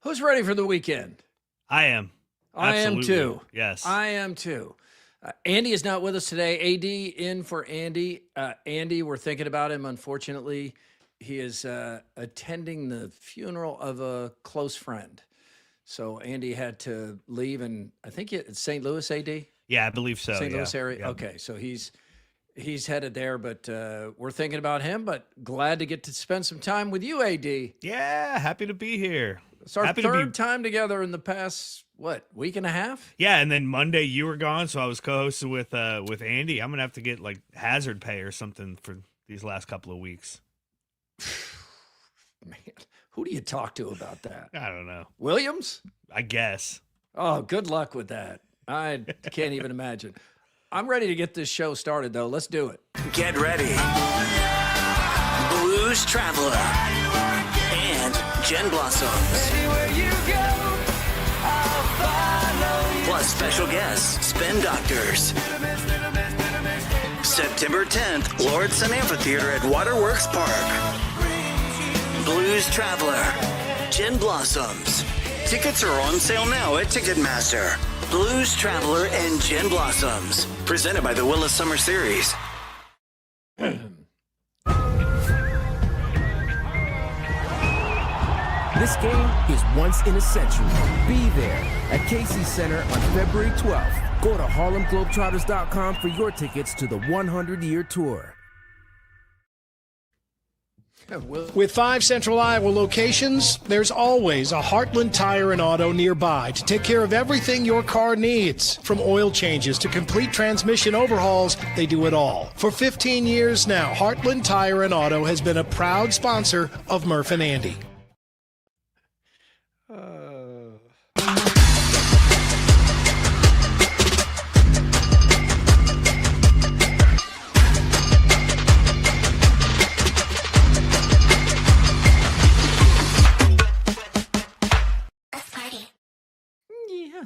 Who's ready for the weekend? I am. I am too. Yes. I am too. Andy is not with us today. AD in for Andy. Andy, we're thinking about him. Unfortunately, he is attending the funeral of a close friend. So Andy had to leave, and I think it's St. Louis, AD? Yeah, I believe so. St. Louis area? Yeah. Okay, so he's headed there, but we're thinking about him, but glad to get to spend some time with you, AD. Yeah, happy to be here. It's our happy third time together in the past, week and a half? Yeah, and then Monday you were gone, so I was co-hosting with Andy. I'm going to have to get like hazard pay or something for these last couple of weeks. Man, who do you talk to about that? I don't know. Williams? I guess. Oh, good luck with that. I can't even imagine. I'm ready to get this show started, though. Let's do it. Get ready. Blues Traveler and Jen Blossoms. Plus special guests, Spin Doctors. September 10th, Lordson Amphitheater at Waterworks Park. Blues Traveler, Jen Blossoms. Tickets are on sale now at Ticketmaster. Blues Traveler and Jen Blossoms. Presented by the Willis Summer Series. This game is once in a century. Be there at Casey Center on February 12th. Go to HarlemGlobetrotters.com for your tickets to the 100-year tour. With 5 Central Iowa locations, there's always a Heartland Tire and Auto nearby to take care of everything your car needs. From oil changes to complete transmission overhauls, they do it all. For 15 years now, Heartland Tire and Auto has been a proud sponsor of Murph and Andy.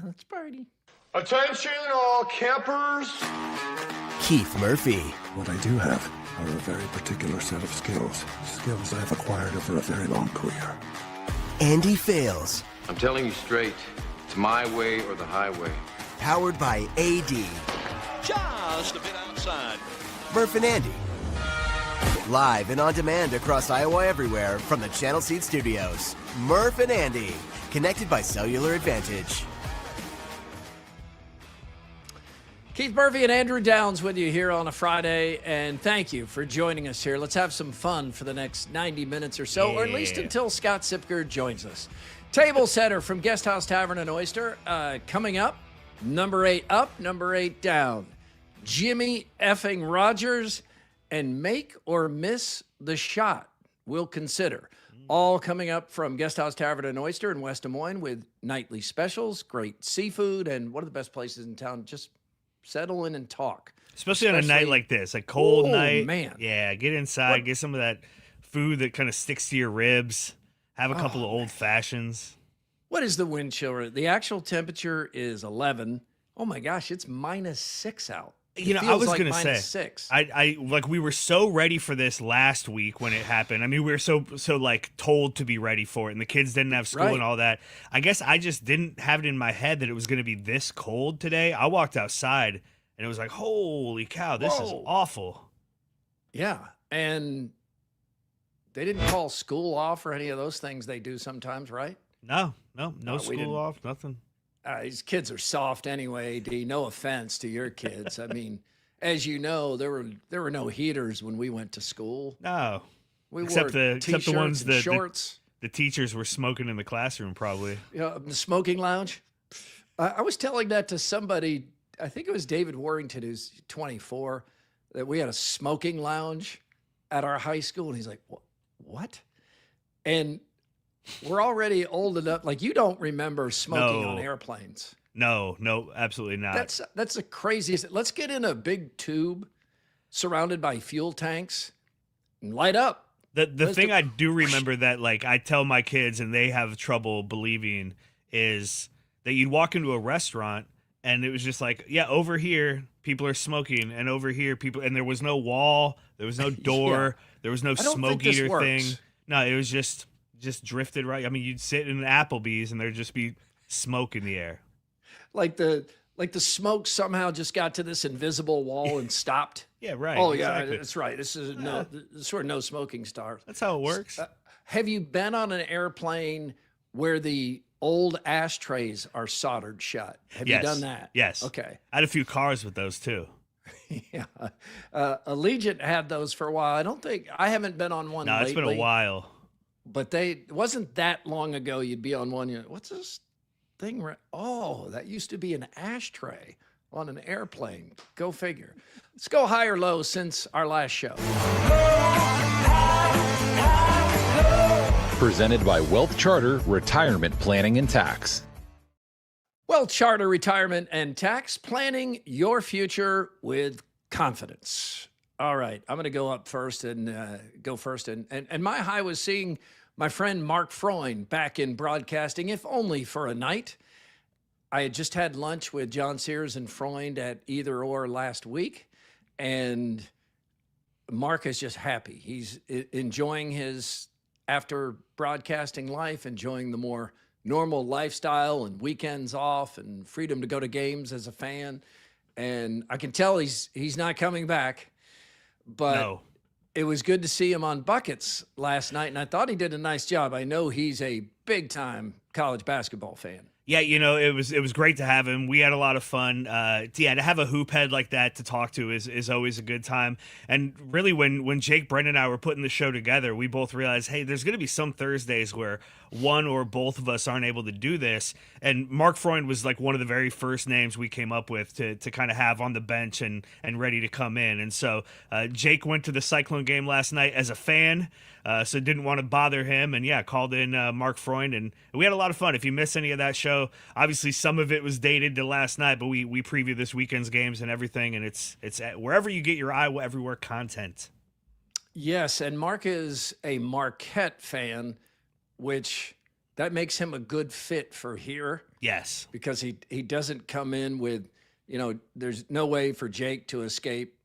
Let's party. Attention all campers. Keith Murphy. What I do have are a very particular set of skills. Skills I've acquired over a very long career. Andy Fales. I'm telling you straight, it's my way or the highway. Powered by AD. Just a bit outside. Murph and Andy. Live and on demand across Iowa everywhere from the Channel Seed Studios. Murph and Andy. Connected by Cellular Advantage. Keith Murphy and Andrew Downs with you here on a Friday, and thank you for joining us here. Let's have some fun for the next 90 minutes or so, or at least until Scott Sipker joins us. Table Setter from Guest House Tavern and Oyster coming up. Number 8 up, number 8 down. Jimmy effing Rogers and Make or Miss the Shot. We'll consider. All coming up from Guest House Tavern and Oyster in West Des Moines with nightly specials, great seafood, and one of the best places in town. Just settle in and talk. Especially on a night like this, a cold night. Man. Yeah, get inside, get some of that food that kind of sticks to your ribs. Have a couple of old fashions. What is the wind chill? The actual temperature is 11. Oh my gosh, it's -6 out. I was going to say, -6. I like we were so ready for this last week when it happened. I mean, we were so like told to be ready for it, and the kids didn't have school and all that. I guess I just didn't have it in my head that it was going to be this cold today. I walked outside and it was like, holy cow, this is awful. Yeah, and they didn't call school off or any of those things they do sometimes, right? No school off, nothing. These kids are soft anyway, D. No offense to your kids. I mean, as you know, there were no heaters when we went to school. No, we except wore the ones that shorts. The teachers were smoking in the classroom, probably. The smoking lounge. I was telling that to somebody. I think it was David Warrington, who's 24, that we had a smoking lounge at our high school, and he's like, "What?" And we're already old enough. Like, you don't remember smoking on airplanes. No, absolutely not. That's the craziest. Let's get in a big tube surrounded by fuel tanks and light up. The thing I do remember that, like, I tell my kids and they have trouble believing is that you'd walk into a restaurant and it was just like, yeah, over here people are smoking, and over here people, and there was no wall, there was no door, there was no smoke eater thing. No, it was just just drifted right. I mean, you'd sit in an Applebee's and there'd just be smoke in the air. Like the smoke somehow just got to this invisible wall and stopped. Yeah, right. Oh, exactly. yeah, that's right. This is sort of no smoking stars. That's how it works. Have you been on an airplane where the old ashtrays are soldered shut? Have you done that? Yes. Okay. I had a few cars with those too. Yeah. Allegiant had those for a while. I haven't been on one lately. It's been a while. But it wasn't that long ago you'd be on one. What's this thing? Oh, that used to be an ashtray on an airplane. Go figure. Let's go high or low since our last show. Presented by Wealth Charter Retirement Planning and Tax. Wealth Charter Retirement and Tax, planning your future with confidence. All right, I'm going to go first. And my high was seeing my friend Mark Freund back in broadcasting, if only for a night. I had just had lunch with John Sears and Freund at Either Or last week, and Mark is just happy. He's enjoying his after broadcasting life, enjoying the more normal lifestyle and weekends off and freedom to go to games as a fan. And I can tell he's not coming back, but No. It was good to see him on Buckets last night, and I thought he did a nice job. I know he's a big-time college basketball fan. Yeah, it was great to have him. We had a lot of fun. To have a hoop head like that to talk to is always a good time. And really, when Jake, Brendan, and I were putting the show together, we both realized, hey, there's going to be some Thursdays where one or both of us aren't able to do this. And Mark Freund was like one of the very first names we came up with to kind of have on the bench and ready to come in. And so Jake went to the Cyclone game last night as a fan. So didn't want to bother him, and called in Mark Freund, and we had a lot of fun. If you missed any of that show, obviously some of it was dated to last night, but we preview this weekend's games and everything, and it's wherever you get your Iowa Everywhere content. Yes, and Mark is a Marquette fan, which that makes him a good fit for here. Yes, because he doesn't come in with, there's no way for Jake to escape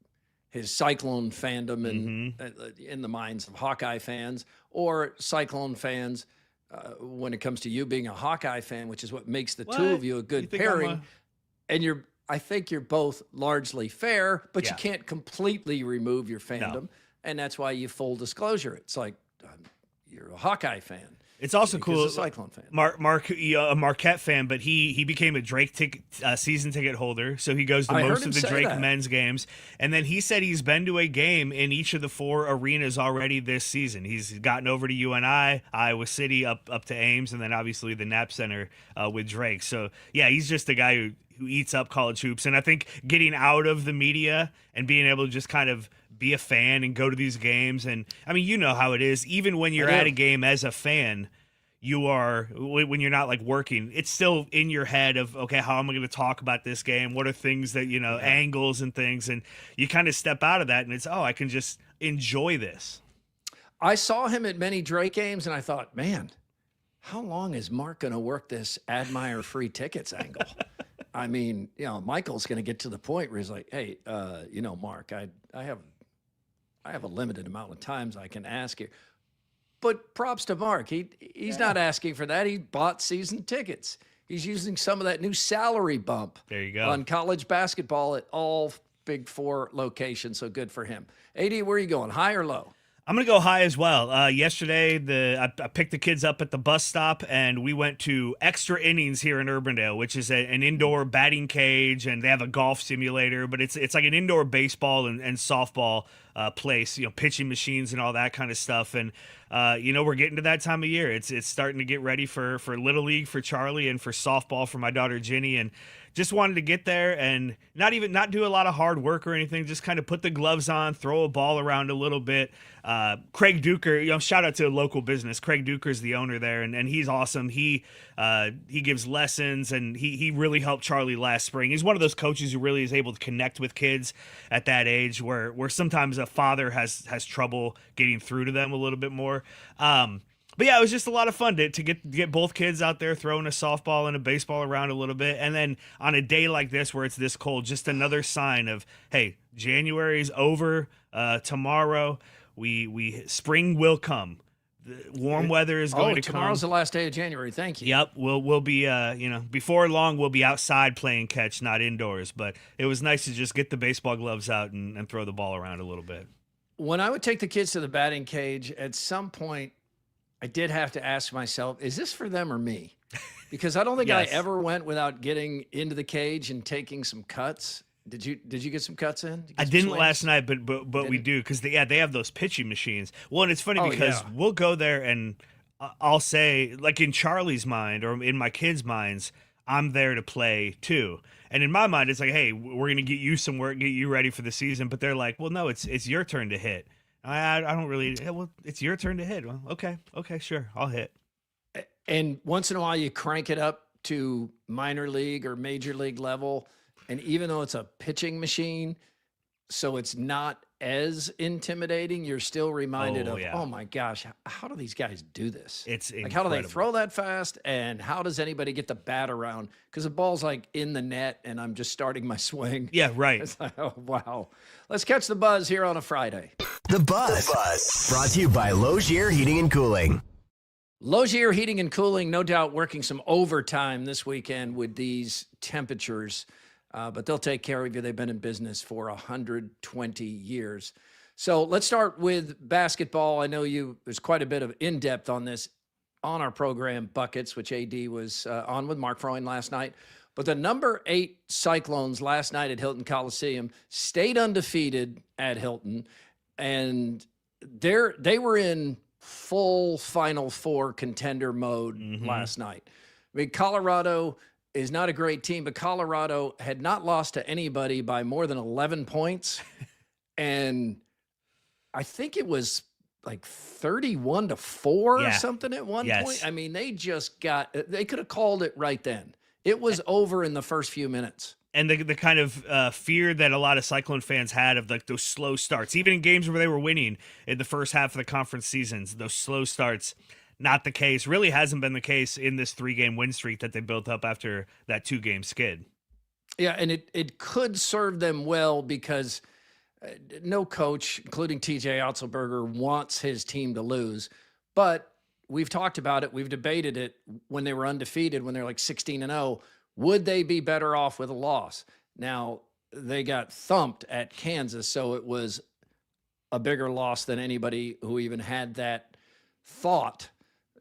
his Cyclone fandom in the minds of Hawkeye fans or Cyclone fans when it comes to you being a Hawkeye fan, which is what makes the two of you a good pairing. And I think you're both largely fair, but you can't completely remove your fandom. No. And that's why you full disclosure. It's like you're a Hawkeye fan. It's also cool. A Cyclone fan. Mark, a Marquette fan, but he became a Drake season ticket holder, so he goes to most of the Drake men's games. And then he said he's been to a game in each of the 4 arenas already this season. He's gotten over to UNI, Iowa City, up to Ames, and then obviously the Knapp Center with Drake. So he's just a guy who eats up college hoops. And I think getting out of the media and being able to just kind of be a fan and go to these games. And I mean, you know how it is. Even when you're at a game as a fan, when you're not like working, it's still in your head of, okay, how am I going to talk about this game? What are things that, angles and things. And you kind of step out of that and it's, I can just enjoy this. I saw him at many Drake games and I thought, man, how long is Mark going to work this Admire free tickets angle? I mean, Michael's going to get to the point where he's like, hey, Mark, I have a limited amount of times I can ask you. But props to Mark. He's not asking for that. He bought season tickets. He's using some of that new salary bump there you go. On college basketball at all Big 4 locations. So good for him. AD, where are you going, high or low? I'm going to go high as well. Yesterday, I picked the kids up at the bus stop, and we went to Extra Innings here in Urbandale, which is an indoor batting cage, and they have a golf simulator, but it's like an indoor baseball and softball place, pitching machines and all that kind of stuff. And, we're getting to that time of year. It's starting to get ready for Little League for Charlie and for softball for my daughter Ginny, and just wanted to get there and not do a lot of hard work or anything, just kind of put the gloves on, throw a ball around a little bit. Craig Duker, shout out to a local business. Craig Duker's the owner there, and he's awesome. He gives lessons, and he really helped Charlie last spring. He's one of those coaches who really is able to connect with kids at that age where sometimes a father has trouble getting through to them a little bit more. But it was just a lot of fun to get both kids out there throwing a softball and a baseball around a little bit. And then on a day like this where it's this cold, just another sign of, hey, January's over. Tomorrow, we spring will come. warm weather is going to come. Tomorrow's the last day of January. Thank you. Yep, we'll be before long we'll be outside playing catch, not indoors. But it was nice to just get the baseball gloves out and throw the ball around a little bit. When I would take the kids to the batting cage, at some point, I did have to ask myself, is this for them or me? Because I don't think Yes. I ever went without getting into the cage and taking some cuts. Did you get some cuts in? I didn't last night, but we do because they have those pitching machines. Well, and it's funny because we'll go there and I'll say, like in Charlie's mind or in my kids' minds, I'm there to play too. And in my mind, it's like, hey, we're gonna get you some work, get you ready for the season. But they're like, well, no, it's your turn to hit. I don't really. Well, it's your turn to hit. Well, okay, sure, I'll hit. And once in a while, you crank it up to minor league or major league level. And even though it's a pitching machine, so it's not as intimidating, you're still reminded oh my gosh, how do these guys do this? It's like, how do they throw that fast? And how does anybody get the bat around? Because the ball's like in the net and I'm just starting my swing. Yeah, right. It's like, oh, wow. Let's catch the buzz here on a Friday. The Buzz. Brought to you by Logier Heating and Cooling. Logier Heating and Cooling, no doubt working some overtime this weekend with these temperatures, but they'll take care of you. They've been in business for 120 years. So let's start with basketball. I know there's quite a bit of in-depth on this on our program, Buckets, which AD was on with Mark Freund last night. But the number 8 Cyclones last night at Hilton Coliseum stayed undefeated at Hilton, and they were in full Final Four contender mode last night. I mean, Colorado is not a great team, but Colorado had not lost to anybody by more than 11 points. And I think it was like 31-4 or something at one point. I mean, they could have called it right then. It was over in the first few minutes. And the kind of fear that a lot of Cyclone fans had of like those slow starts, even in games where they were winning in the first half of the conference seasons, those slow starts, not the case. Really hasn't been the case in this 3-game win streak that they built up after that 2-game skid. Yeah, and it could serve them well because no coach, including TJ Otzelberger, wants his team to lose. But we've talked about it. We've debated it when they were undefeated, when they're like 16-0. Would they be better off with a loss? Now, they got thumped at Kansas, so it was a bigger loss than anybody who even had that thought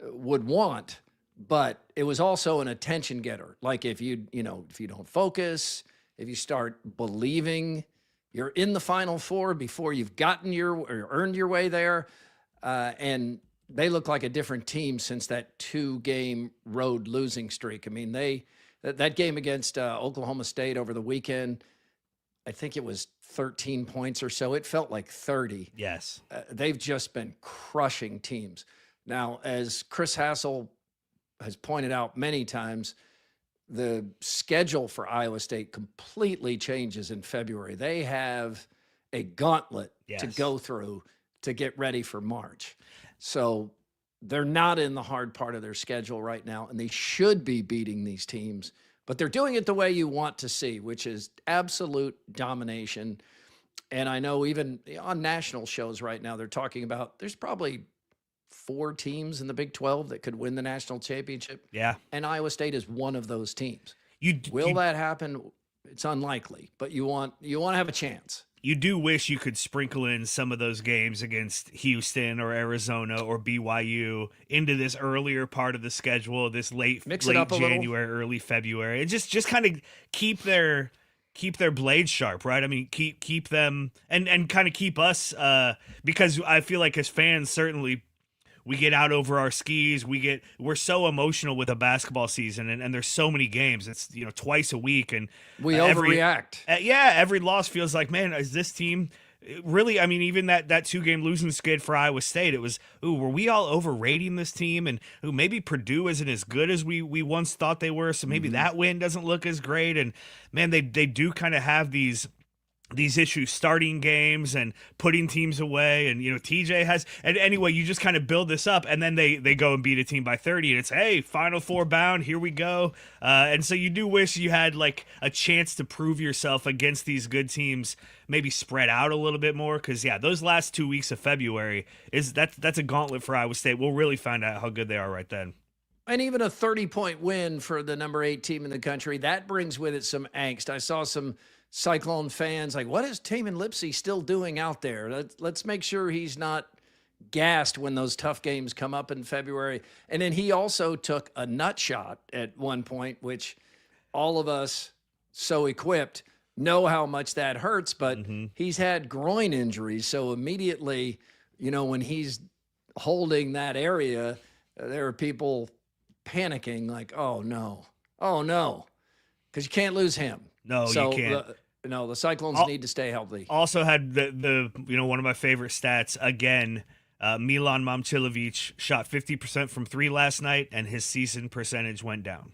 would want. But it was also an attention getter. Like if you don't focus, if you start believing you're in the Final Four before you've earned your way there, and they look like a different team since that 2-game road losing streak. I mean, that game against Oklahoma State over the weekend, I think it was 13 points or so. It felt like 30. Yes. They've just been crushing teams. Now, as Chris Hassel has pointed out many times, the schedule for Iowa State completely changes in February. They have a gauntlet to go through to get ready for March. So they're not in the hard part of their schedule right now, and they should be beating these teams, but they're doing it the way you want to see, which is absolute domination. And I know even on national shows right now, they're talking about there's probably 4 teams in the Big 12 that could win the national championship. Yeah. And Iowa State is one of those teams. Will that happen? It's unlikely, but you want to have a chance. You do wish you could sprinkle in some of those games against Houston or Arizona or BYU into this earlier part of the schedule, this late January, early February. And just kind of keep their blades sharp, right? I mean, keep them and kind of keep us because I feel like as fans, certainly we get out over our skis. We're so emotional with a basketball season, and there's so many games. It's twice a week, and we overreact. Every loss feels like, man, is this team really? I mean, even that 2-game losing skid for Iowa State, it was, were we all overrating this team? And maybe Purdue isn't as good as we once thought they were, so maybe that win doesn't look as great. And man, they do kind of have these these issues starting games and putting teams away, and TJ has, and anyway, you just kind of build this up, and then they go and beat a team by 30, and it's, hey, Final Four bound, here we go. And so you do wish you had like a chance to prove yourself against these good teams, maybe spread out a little bit more, because those last 2 weeks of February that's a gauntlet for Iowa State. We'll really find out how good they are right then. And even a 30-point win for the number 8 team in the country, that brings with it some angst. I saw some Cyclone fans like, what is Taman Lipsey still doing out there? Let's make sure he's not gassed when those tough games come up in February. And then he also took a nut shot at one point, which all of us so equipped know how much that hurts, but he's had groin injuries. So immediately, when he's holding that area, there are people panicking like, oh no, because you can't lose him. No, you can't. The Cyclones need to stay healthy. Also had the one of my favorite stats again. Milan Momcilovic shot 50% from 3 last night, and his season percentage went down.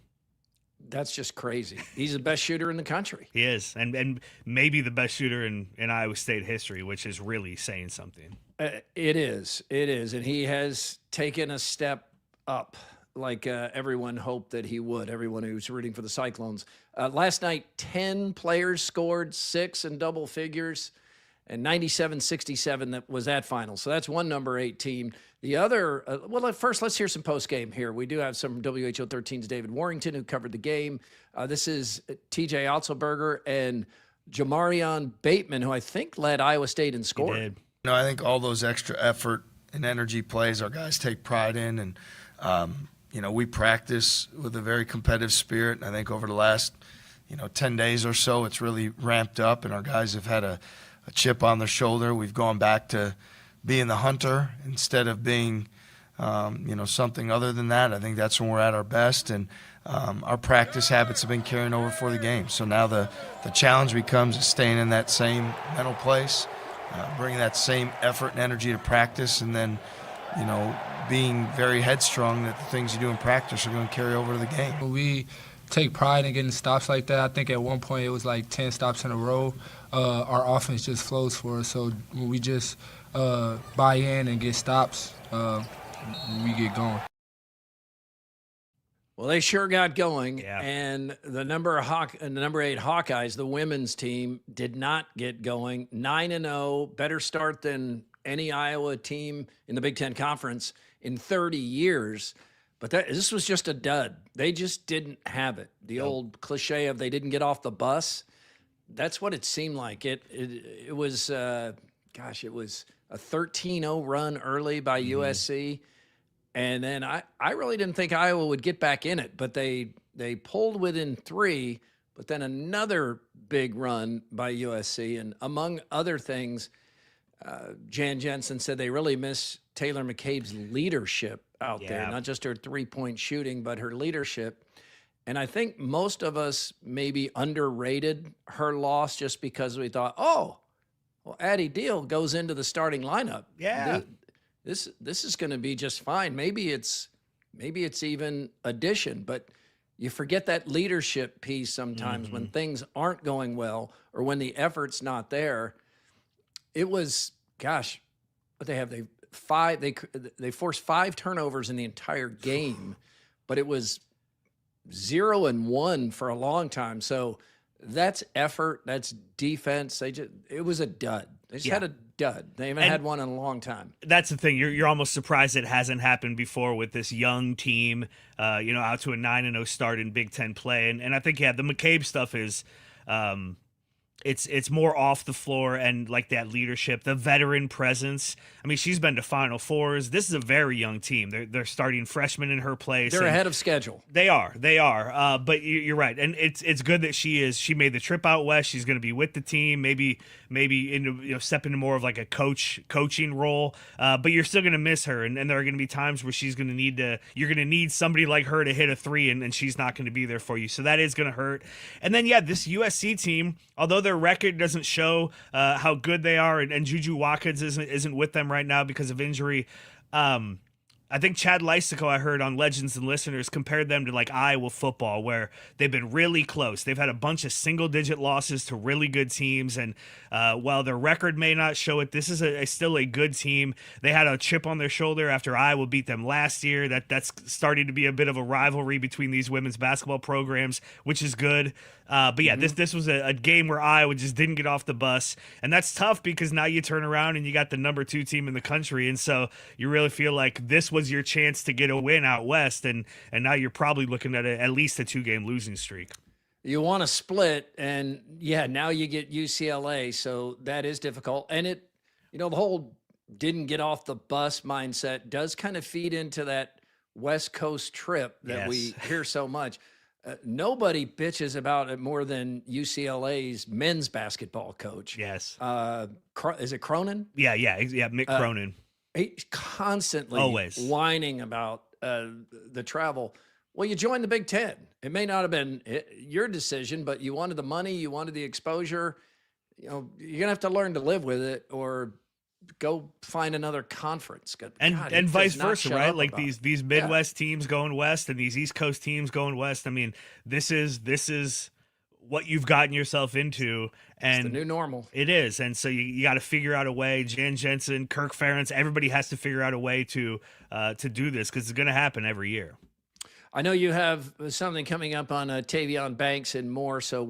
That's just crazy. He's the best shooter in the country. He is, and maybe the best shooter in Iowa State history, which is really saying something. It is, and he has taken a step up, like everyone hoped that he would, everyone who's rooting for the Cyclones. Last night, 10 players scored 6 in double figures, and 97-67 that was that final. So that's one number 8 team. The other, first, let's hear some post-game here. We do have some WHO 13's David Warrington, who covered the game. This is TJ Otzelberger and Jamarion Bateman, who I think led Iowa State in scoring. I think all those extra effort and energy plays our guys take pride in, and we practice with a very competitive spirit. And I think over the last 10 days or so, it's really ramped up, and our guys have had a chip on their shoulder. We've gone back to being the hunter instead of being something other than that. I think that's when we're at our best, and our practice habits have been carrying over for the game. So now the challenge becomes staying in that same mental place, bringing that same effort and energy to practice, and then being very headstrong that the things you do in practice are going to carry over to the game. We take pride in getting stops like that. I think at one point it was like 10 stops in a row. Our offense just flows for us. So when we just buy in and get stops, we get going. Well, they sure got going, and the number 8 Hawkeyes, the women's team, did not get going. 9-0, better start than any Iowa team in the Big Ten Conference in 30 years. But this was just a dud. They just didn't have it. The old cliche of they didn't get off the bus. That's what it seemed like. It was, it was a 13-0 run early by USC. And then I really didn't think Iowa would get back in it, but they pulled within 3, but then another big run by USC. And among other things, Jan Jensen said they really miss Taylor McCabe's leadership out there, not just her 3-point shooting, but her leadership. And I think most of us maybe underrated her loss just because we thought, Addie Deal goes into the starting lineup. Yeah. This is going to be just fine. Maybe it's even addition, but you forget that leadership piece sometimes when things aren't going well or when the effort's not there. It was, what they have, they forced 5 turnovers in the entire game, but it was 0-1 for a long time. So that's effort, that's defense. It was a dud. They just had a dud. They haven't had one in a long time. That's the thing. You're almost surprised it hasn't happened before with this young team, out to a 9-0 start in Big Ten play. And I think, the McCabe stuff is, it's more off the floor and like that leadership, the veteran presence. I mean, she's been to Final Fours. This is a very young team. They're starting freshmen in her place. They're ahead of schedule. They are. But you're right, and it's good that she made the trip out west. She's going to be with the team. Maybe into step into more of like a coaching role. But you're still going to miss her, and there are going to be times where she's going to you're going to need somebody like her to hit a 3, and she's not going to be there for you. So that is going to hurt. And then this USC team, although their record doesn't show how good they are, and Juju Watkins isn't with them right now because of injury. I think Chad Lysico, I heard on Legends and Listeners, compared them to like Iowa football, where they've been really close. They've had a bunch of single-digit losses to really good teams, and while their record may not show it, this is still a good team. They had a chip on their shoulder after Iowa beat them last year. That's starting to be a bit of a rivalry between these women's basketball programs, which is good. But yeah, this was a game where Iowa just didn't get off the bus, and that's tough because now you turn around and you got the number 2 team in the country, and so you really feel like this was your chance to get a win out west, and now you're probably looking at at least a 2-game losing streak. You want to split, and yeah, now you get UCLA, so that is difficult. And it, the whole didn't get off the bus mindset does kind of feed into that West Coast trip that we hear so much. Nobody bitches about it more than UCLA's men's basketball coach. Yes. Is it Cronin? Yeah, Mick Cronin. He's constantly always whining about the travel. Well, you joined the Big Ten. It may not have been your decision, but you wanted the money, you wanted the exposure. You're gonna have to learn to live with it, or go find another conference. And vice versa, right? Like these Midwest teams going west and these East Coast teams going west. I mean, this is what you've gotten yourself into, and it's the new normal. It is, and so you got to figure out a way. Jan Jensen, Kirk Ferentz, everybody has to figure out a way to do this, because it's going to happen every year. I know you have something coming up on Tavon Banks and more, so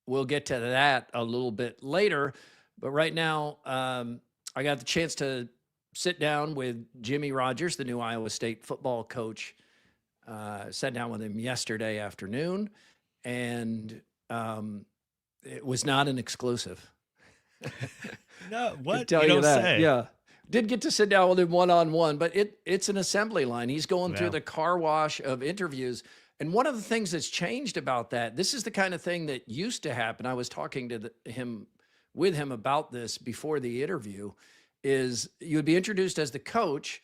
we'll get to that a little bit later. But right now, I got the chance to sit down with Jimmy Rogers, the new Iowa State football coach. Sat down with him yesterday afternoon, and it was not an exclusive. No, what? Tell you don't that. say. Yeah. Did get to sit down with him one-on-one, but it's an assembly line. He's going through the car wash of interviews. And one of the things that's changed about that, this is the kind of thing that used to happen. I was talking to with him about this before the interview, is you would be introduced as the coach,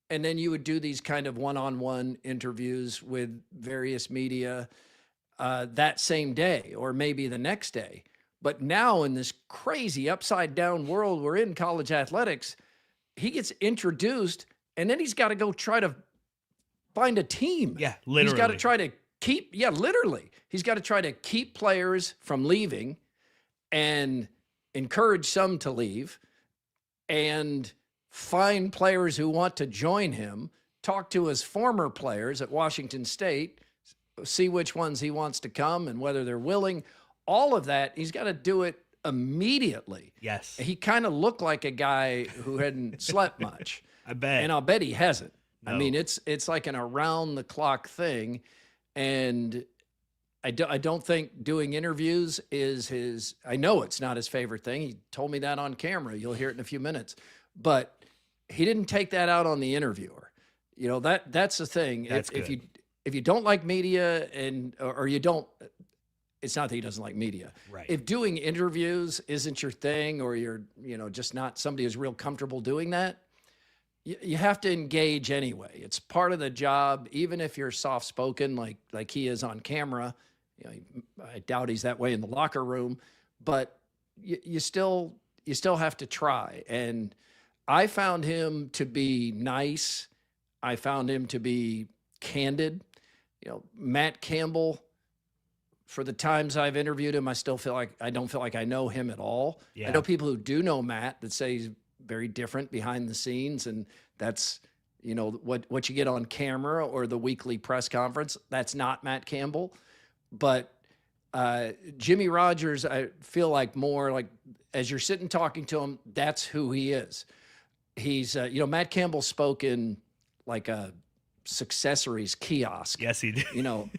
and then you would do these kind of one-on-one interviews with various media that same day or maybe the next day. But now in this crazy upside-down world we're in, college athletics, he gets introduced, and then he's got to go try to find a team. Yeah, literally. He's got to try to keep, literally. He's got to try to keep players from leaving and encourage some to leave, and find players who want to join him, talk to his former players at Washington State, see which ones he wants to come and whether they're willing. All of that, he's got to do it immediately. Yes. He kind of looked like a guy who hadn't slept much. I bet. And I'll bet he hasn't. No. I mean, it's like an around-the-clock thing, and I don't think doing interviews is his – I know it's not his favorite thing. He told me that on camera. You'll hear it in a few minutes. But he didn't take that out on the interviewer. That's the thing. That's good. If you don't like media or you don't – it's not that he doesn't like media. Right. If doing interviews isn't your thing, or you're, just not somebody who's real comfortable doing that, you have to engage anyway. It's part of the job, even if you're soft-spoken like he is on camera. I doubt he's that way in the locker room, but you still have to try. And I found him to be nice. I found him to be candid. Matt Campbell, for the times I've interviewed him, I don't feel like I know him at all. Yeah. I know people who do know Matt that say he's very different behind the scenes, and that's what you get on camera or the weekly press conference. That's not Matt Campbell. But Jimmy Rogers, I feel like more like as you're sitting talking to him, that's who he is. He's Matt Campbell spoke in like a Successories kiosk. Yes, he did.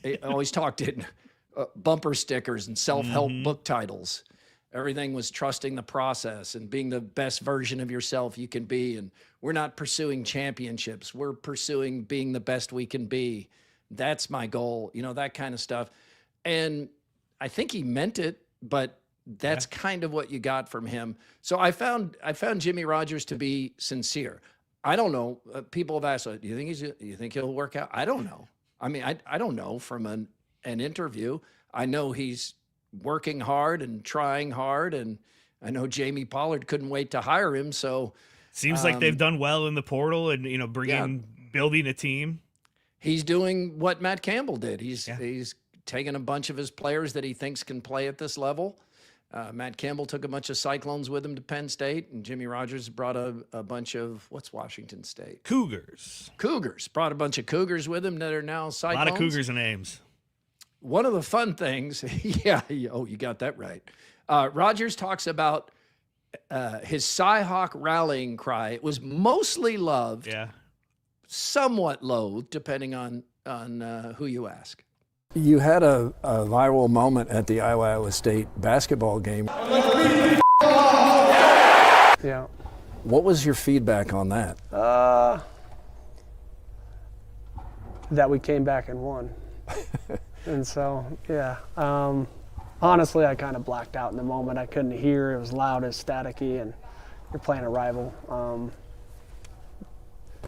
He always talked in bumper stickers and self-help book titles. Everything was trusting the process and being the best version of yourself you can be. And we're not pursuing championships. We're pursuing being the best we can be. That's my goal, that kind of stuff. And I think he meant it, but that's kind of what you got from him. So I found Jimmy Rogers to be sincere. I don't know. People have asked, do you think he'll work out? I don't know. I mean, I don't know from an interview. I know he's working hard and trying hard, and I know Jamie Pollard couldn't wait to hire him. So seems like they've done well in the portal and bringing building a team. He's doing what Matt Campbell did. He's taken a bunch of his players that he thinks can play at this level. Matt Campbell took a bunch of Cyclones with him to Penn State, and Jimmy Rogers brought a bunch of, what's Washington State? Cougars. Brought a bunch of Cougars with him that are now Cyclones. A lot of Cougars and Ames. One of the fun things, you got that right. Rogers talks about his Cyhawk rallying cry. It was mostly loved, somewhat loathed, depending on who you ask. You had a viral moment at the Iowa State basketball game. Yeah. What was your feedback on that? That we came back and won. And so, honestly, I kind of blacked out in the moment. I couldn't hear. It was loud, it was staticky, and you're playing a rival.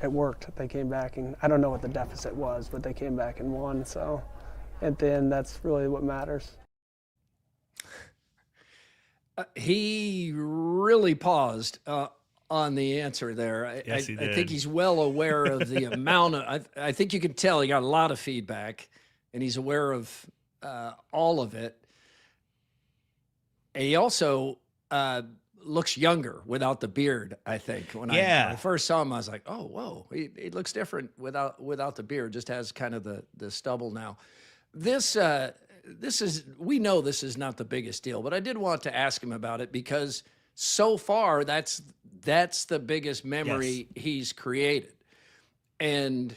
It worked. They came back, and I don't know what the deficit was, but they came back and won. So at the end, that's really what matters. He really paused on the answer there. Yes, he did. I think he's well aware of the amount of, I think you can tell he got a lot of feedback, and he's aware of all of it. He also looks younger without the beard, I think. When I first saw him, I was like, oh, whoa, he looks different without the beard, just has kind of the stubble now. This is, we know this is not the biggest deal, but I did want to ask him about it because so far that's the biggest memory he's created. And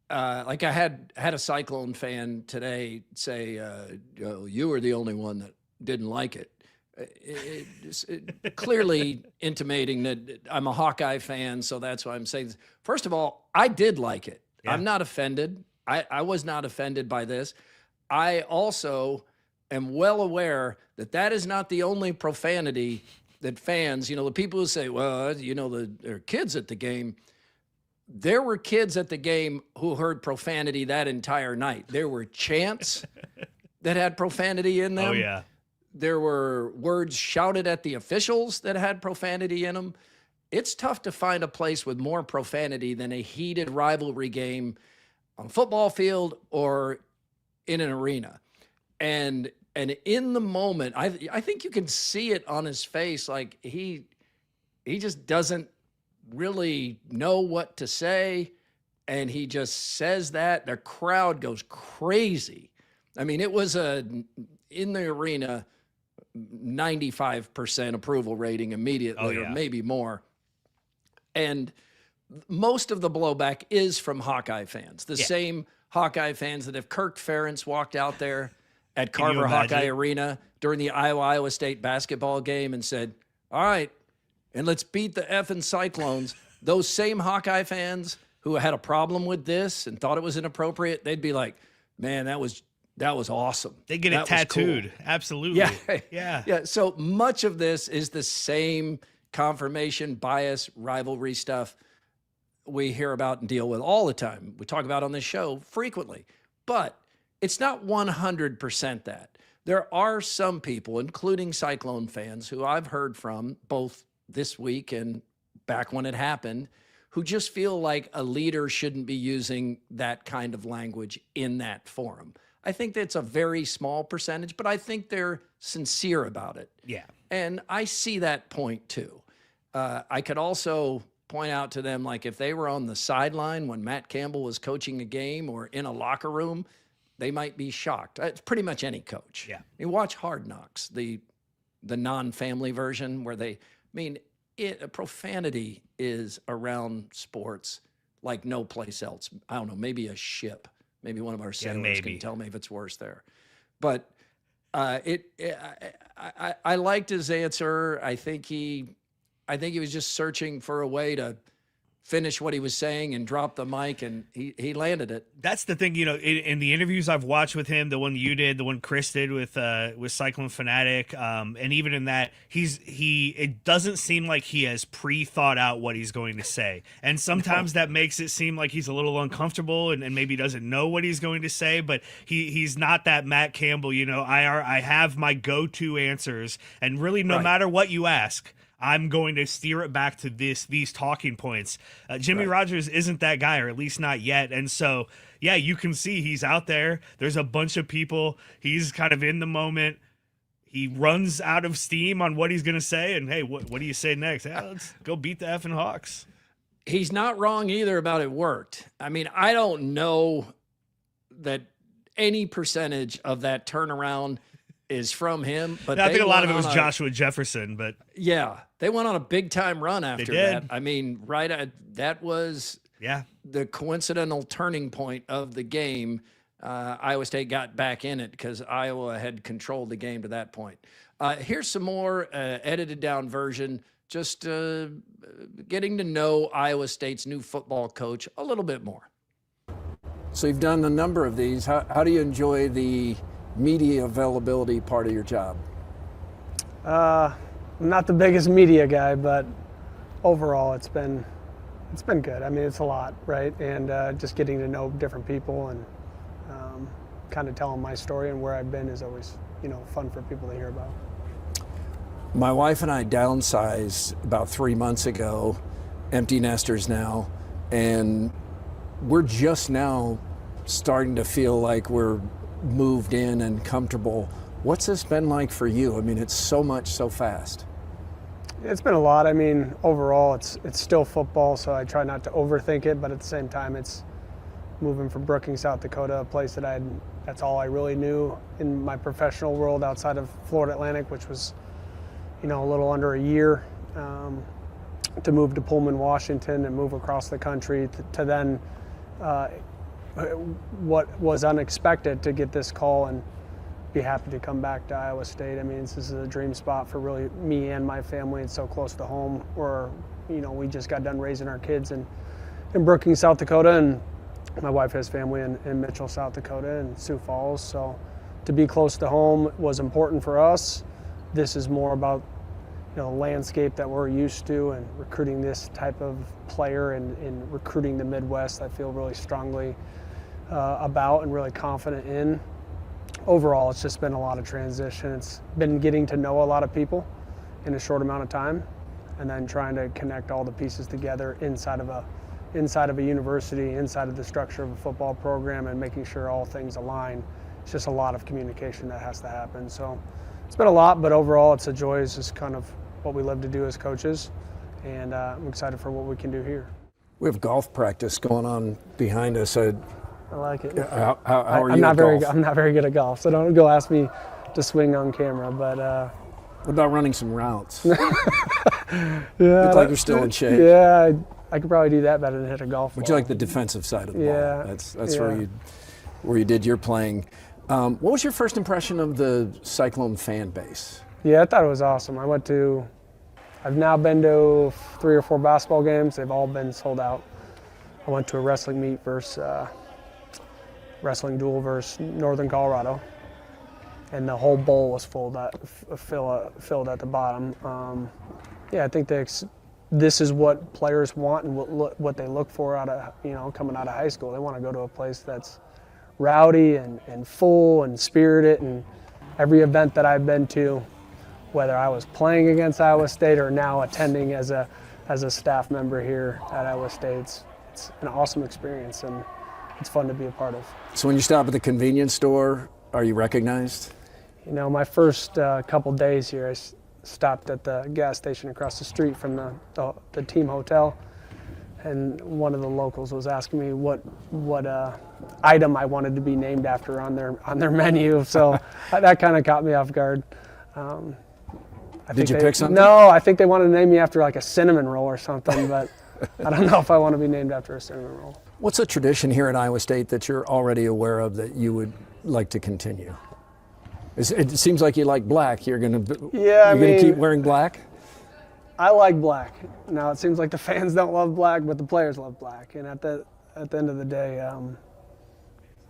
like I had a Cyclone fan today say, you were the only one that didn't like it. It clearly intimating that I'm a Hawkeye fan, so that's why I'm saying this. First of all, I did like it. Yeah. I'm not offended. I was not offended by this. I also am well aware that is not the only profanity that fans, the people who say, well, there are kids at the game. There were kids at the game who heard profanity that entire night. There were chants that had profanity in them. Oh, yeah. There were words shouted at the officials that had profanity in them. It's tough to find a place with more profanity than a heated rivalry game on a football field or in an arena. And in the moment, I think you can see it on his face. Like he just doesn't really know what to say. And he just says that. The crowd goes crazy. I mean, it was in the arena, 95% approval rating immediately, or maybe more. And most of the blowback is from Hawkeye fans, the same Hawkeye fans that if Kirk Ferentz walked out there at Carver Hawkeye Arena during the Iowa State basketball game and said, all right, and let's beat the effing Cyclones, those same Hawkeye fans who had a problem with this and thought it was inappropriate, they'd be like, man, that was awesome. They get it tattooed. Cool. Absolutely. Yeah. So much of this is the same confirmation bias, rivalry stuff we hear about and deal with all the time. We talk about on this show frequently, but it's not 100% that. There are some people, including Cyclone fans, who I've heard from both this week and back when it happened, who just feel like a leader shouldn't be using that kind of language in that forum. I think that's a very small percentage, but I think they're sincere about it. Yeah. And I see that point too. I could also point out to them, like if they were on the sideline when Matt Campbell was coaching a game or in a locker room, they might be shocked. It's pretty much any coach. Yeah. You watch Hard Knocks, the non-family version where profanity is around sports like no place else. I don't know, maybe a ship. Maybe one of our sailors can tell me if it's worse there. But I liked his answer. I think he was just searching for a way to finish what he was saying and drop the mic, and he landed it. That's the thing, in the interviews I've watched with him, the one you did, the one Chris did with Cyclone Fanatic, and even in that, it doesn't seem like he has pre-thought out what he's going to say. And sometimes that makes it seem like he's a little uncomfortable and maybe doesn't know what he's going to say, but he's not that Matt Campbell, I have my go-to answers, and really no matter what you ask, I'm going to steer it back to these talking points. Jimmy Rogers isn't that guy, or at least not yet. And so, yeah, you can see he's out there. There's a bunch of people. He's kind of in the moment. He runs out of steam on what he's going to say. And, hey, what do you say next? Yeah, let's go beat the effing Hawks. He's not wrong either about it worked. I mean, I don't know that any percentage of that turnaround is from him, but I think a lot of it was Joshua Jefferson, but yeah, they went on a big time run after did. that. I mean, that was the coincidental turning point of the game. Iowa State got back in it because Iowa had controlled the game to that point. Here's some more edited down version, just getting to know Iowa State's new football coach a little bit more. So you've done a number of these. How do you enjoy the media availability part of your job? I'm not the biggest media guy, but overall it's been good. I mean, it's a lot, right? And just getting to know different people and kind of telling my story and where I've been is always, fun for people to hear about. My wife and I downsized about 3 months ago, empty nesters now, and we're just now starting to feel like we're moved in and comfortable. What's this been like for you? I mean, it's so much so fast. It's been a lot. I mean, overall, it's still football, so I try not to overthink it, but at the same time, it's moving from Brookings, South Dakota, a place that's all I really knew in my professional world outside of Florida Atlantic, which was, a little under a year, to move to Pullman, Washington, and move across the country to then what was unexpected to get this call and be happy to come back to Iowa State. I mean, this is a dream spot for really me and my family. It's so close to home where, we just got done raising our kids in Brookings, South Dakota, and my wife has family in Mitchell, South Dakota, and Sioux Falls. So to be close to home was important for us. This is more about the landscape that we're used to and recruiting this type of player and recruiting the Midwest. I feel really strongly about and really confident in. Overall, it's just been a lot of transition. It's been getting to know a lot of people in a short amount of time, and then trying to connect all the pieces together inside of a university, inside of the structure of a football program, and making sure all things align. It's just a lot of communication that has to happen. So it's been a lot, but overall, it's a joy. It's just kind of what we love to do as coaches, and I'm excited for what we can do here. We have golf practice going on behind us. I like it. How are you at golf? I'm not very good at golf, so don't go ask me to swing on camera. But what about running some routes? Yeah, look like you're still in shape. Yeah, I could probably do that better than hit a golf ball. Would you like the defensive side of the ball? That's where you did your playing. What was your first impression of the Cyclone fan base? Yeah, I thought it was awesome. I've now been to 3 or 4 basketball games. They've all been sold out. I went to a wrestling meet wrestling duel versus Northern Colorado, and the whole bowl was filled at the bottom. I think this is what players want and what they look for out of coming out of high school. They want to go to a place that's rowdy and full and spirited. And every event that I've been to, whether I was playing against Iowa State or now attending as a staff member here at Iowa State, it's an awesome experience and it's fun to be a part of. So when you stop at the convenience store, are you recognized? My first couple days here, I stopped at the gas station across the street from the team hotel, and one of the locals was asking me what item I wanted to be named after on their menu. So that kind of caught me off guard. Did you pick something? No, I think they wanted to name me after like a cinnamon roll or something, but I don't know if I want to be named after a cinnamon roll. What's a tradition here at Iowa State that you're already aware of that you would like to continue? It seems like you like black. You're gonna keep wearing black? I like black. Now it seems like the fans don't love black, but the players love black. And at the end of the day,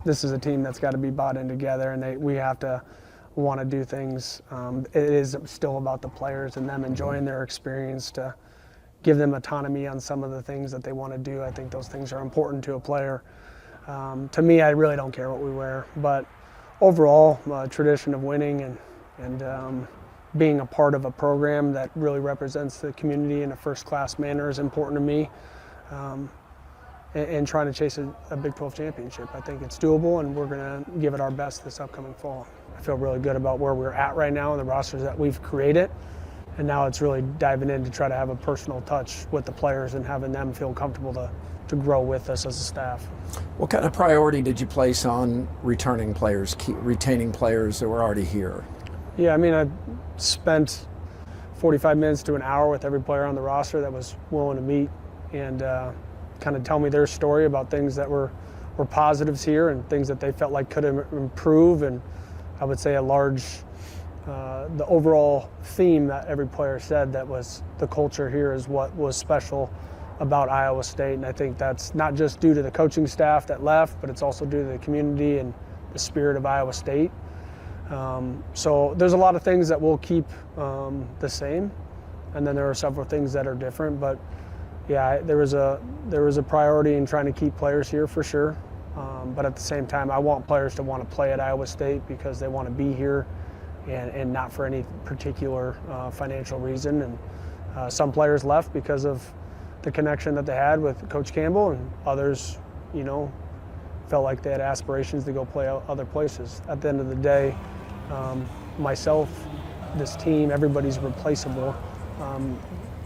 this is a team that's got to be bought in together, and we have to want to do things. It is still about the players and them enjoying their experience, to give them autonomy on some of the things that they want to do. I think those things are important to a player. To me, I really don't care what we wear, but overall, tradition of winning and being a part of a program that really represents the community in a first-class manner is important to me. And trying to chase a Big 12 championship. I think it's doable, and we're going to give it our best this upcoming fall. I feel really good about where we're at right now and the rosters that we've created. And now it's really diving in to try to have a personal touch with the players and having them feel comfortable to grow with us as a staff. What kind of priority did you place on returning players, retaining players that were already here? Yeah, I mean, I spent 45 minutes to an hour with every player on the roster that was willing to meet and kind of tell me their story about things that were positives here and things that they felt like could improve. And I would say the overall theme that every player said that was the culture here is what was special about Iowa State. And I think that's not just due to the coaching staff that left, but it's also due to the community and the spirit of Iowa State. So there's a lot of things that will keep the same. And then there are several things that are different, but yeah, there was a priority in trying to keep players here for sure. But at the same time, I want players to want to play at Iowa State because they want to be here and not for any particular financial reason. And some players left because of the connection that they had with Coach Campbell, and others, felt like they had aspirations to go play other places. At the end of the day, myself, this team, everybody's replaceable.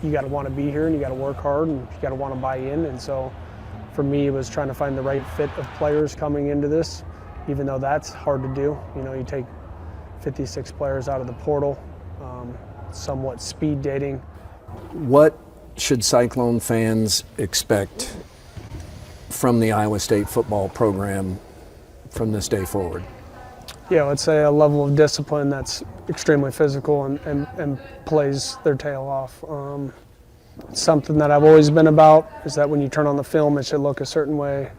You got to want to be here and you got to work hard and you got to want to buy in. And so for me, it was trying to find the right fit of players coming into this, even though that's hard to do. You take 56 players out of the portal, somewhat speed dating. What should Cyclone fans expect from the Iowa State football program from this day forward? Yeah, let's say a level of discipline that's extremely physical and plays their tail off. Something that I've always been about is that when you turn on the film, it should look a certain way.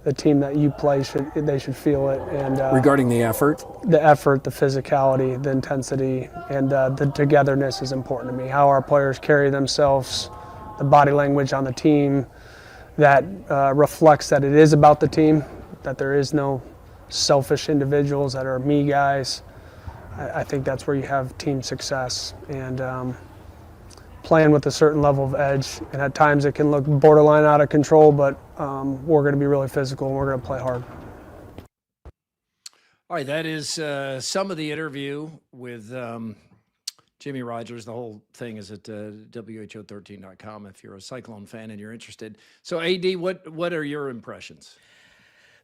The team that you play they should feel it. And regarding the effort, the physicality, the intensity, and the togetherness is important to me. How our players carry themselves, the body language on the team, that reflects that it is about the team, that there is no selfish individuals that are me guys. I think that's where you have team success, and playing with a certain level of edge. And at times it can look borderline out of control, but we're going to be really physical and we're going to play hard. All right, that is some of the interview with Jimmy Rogers. The whole thing is at WHO13.com if you're a Cyclone fan and you're interested. So, AD, what are your impressions?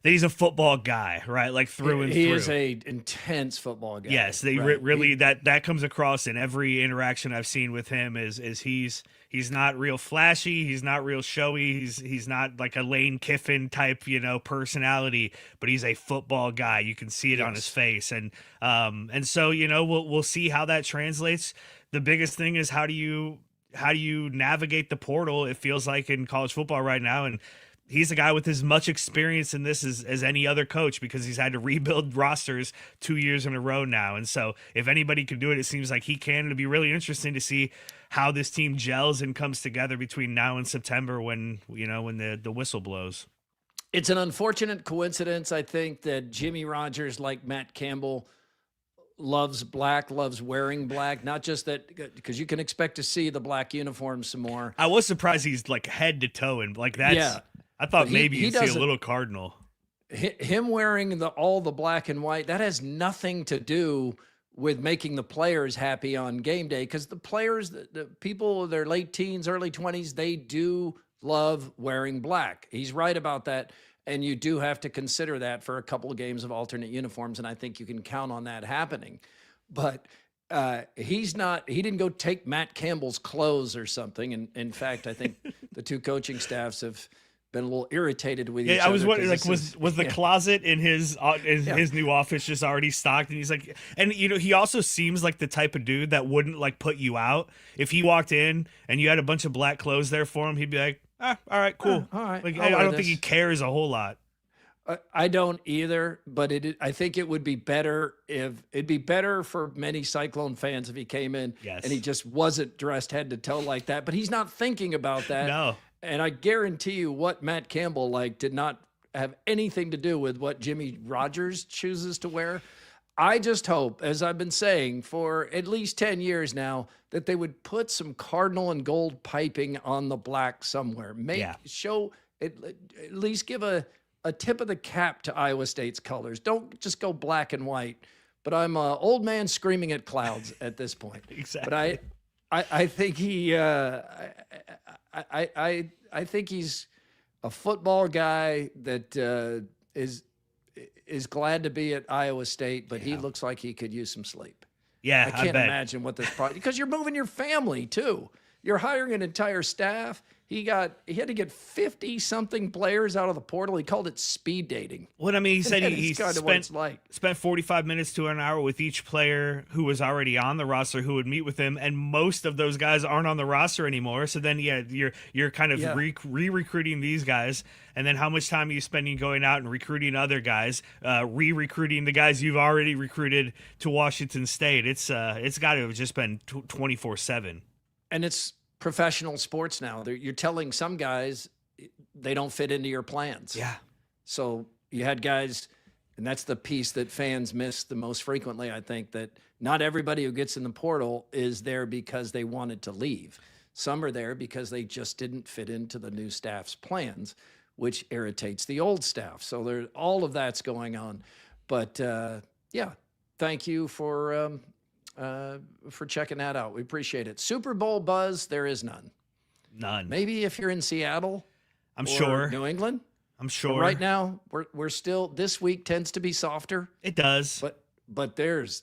That he's a football guy, right? Like through and through. He is a intense football guy. Yes, they really that comes across in every interaction I've seen with him. Is he's not real flashy, he's not real showy, he's not like a Lane Kiffin type, personality, but he's a football guy. You can see it on his face, and so we'll see how that translates. The biggest thing is how do you navigate the portal? It feels like in college football right now, and he's a guy with as much experience in this as any other coach because he's had to rebuild rosters 2 years in a row now. And so if anybody can do it, it seems like he can. It'll be really interesting to see how this team gels and comes together between now and September when the whistle blows. It's an unfortunate coincidence, I think, that Jimmy Rogers, like Matt Campbell, loves black, loves wearing black, not just that, because you can expect to see the black uniform some more. I was surprised he's like head to toe and like that's. Yeah. I thought maybe you'd see a little cardinal. Him wearing all the black and white, that has nothing to do with making the players happy on game day, because the players, the people, their late teens, early 20s, they do love wearing black. He's right about that, and you do have to consider that for a couple of games of alternate uniforms, and I think you can count on that happening. But he didn't go take Matt Campbell's clothes or something, and in fact, I think the two coaching staffs have been a little irritated with each other. I was wondering, like, was the closet in his new office just already stocked? And he's like, and he also seems like the type of dude that wouldn't like put you out if he walked in and you had a bunch of black clothes there for him. He'd be like, all right, cool. All right, like I don't think he cares a whole lot. I don't either, but I think it would be better for many Cyclone fans if he came in and he just wasn't dressed head to toe like that. But he's not thinking about that. No. And I guarantee you what Matt Campbell did not have anything to do with what Jimmy Rogers chooses to wear. I just hope, as I've been saying for at least 10 years now, that they would put some cardinal and gold piping on the black somewhere. Show at least give a tip of the cap to Iowa State's colors. Don't just go black and white. But I'm an old man screaming at clouds at this point. Exactly. But I think I think he's a football guy that is glad to be at Iowa State, but he looks like he could use some sleep. Yeah, I can't imagine what this problem, because you're moving your family too. You're hiring an entire staff. He had to get 50-something players out of the portal. He called it speed dating. Well, I mean, he said he spent 45 minutes to an hour with each player who was already on the roster who would meet with him, and most of those guys aren't on the roster anymore. So then, you're kind of re-recruiting these guys, and then how much time are you spending going out and recruiting other guys, re-recruiting the guys you've already recruited to Washington State? It's got to have just been 24/7. And it's professional sports now. You're telling some guys they don't fit into your plans. Yeah. So you had guys, and that's the piece that fans miss the most frequently, I think, that not everybody who gets in the portal is there because they wanted to leave. Some are there because they just didn't fit into the new staff's plans, which irritates the old staff. So all of that's going on. But, thank you for checking that out. We appreciate it. Super Bowl buzz, there is none. None. Maybe if you're in Seattle, I'm sure. New England. I'm sure. But right now, we're still, this week tends to be softer. It does. But there's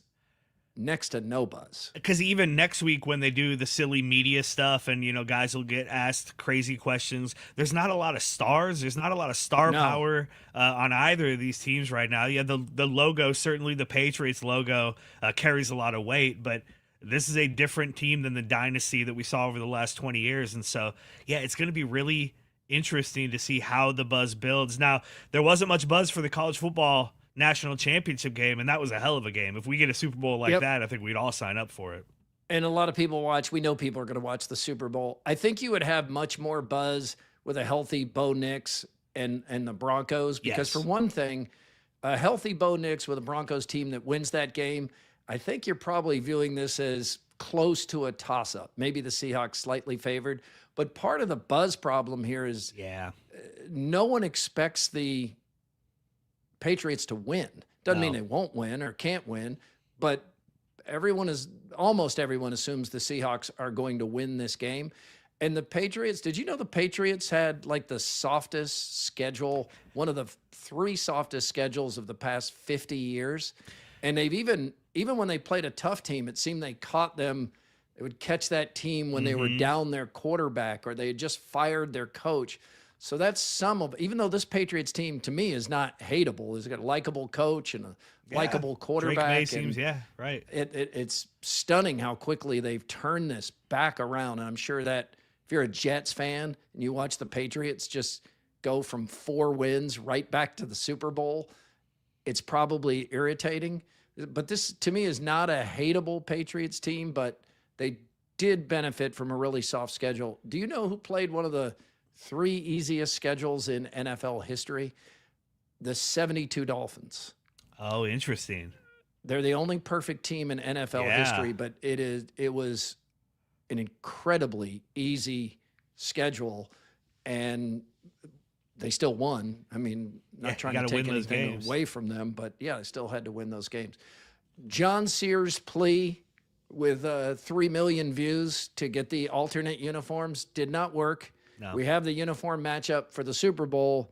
next to no buzz. Because even next week when they do the silly media stuff and, guys will get asked crazy questions, there's not a lot of stars. There's not a lot of star power on either of these teams right now. Yeah, the logo, certainly the Patriots logo, carries a lot of weight, but this is a different team than the dynasty that we saw over the last 20 years. And so, it's going to be really interesting to see how the buzz builds. Now, there wasn't much buzz for the college football national championship game, and that was a hell of a game. If we get a Super Bowl like that, I think we'd all sign up for it. And a lot of people we know people are going to watch the Super Bowl. I think you would have much more buzz with a healthy Bo Nix and the Broncos, because for one thing, a healthy Bo Nix with a Broncos team that wins that game, I think you're probably viewing this as close to a toss-up. Maybe the Seahawks slightly favored, but part of the buzz problem here is no one expects the Patriots to win. Doesn't mean they won't win or can't win, but almost everyone assumes the Seahawks are going to win this game. And the Patriots, did you know the Patriots had like the softest schedule, one of the 3 softest schedules of the past 50 years? And they've even when they played a tough team, it seemed they caught them. They would catch that team when they were down their quarterback or they had just fired their coach. So that's even though this Patriots team to me is not hateable, it's got a likable coach and a likable quarterback. Drake May seems, right. It's stunning how quickly they've turned this back around. And I'm sure that if you're a Jets fan and you watch the Patriots just go from 4 wins right back to the Super Bowl, it's probably irritating. But this, to me, is not a hateable Patriots team, but they did benefit from a really soft schedule. Do you know who played one of the 3 easiest schedules in NFL history? The 72 Dolphins. Oh, interesting. They're the only perfect team in NFL history, but it was an incredibly easy schedule, and they still won. I mean, not trying to take anything away from them, but they still had to win those games. John Sears' plea with 3 million views to get the alternate uniforms did not work. No. We have the uniform matchup for the Super Bowl,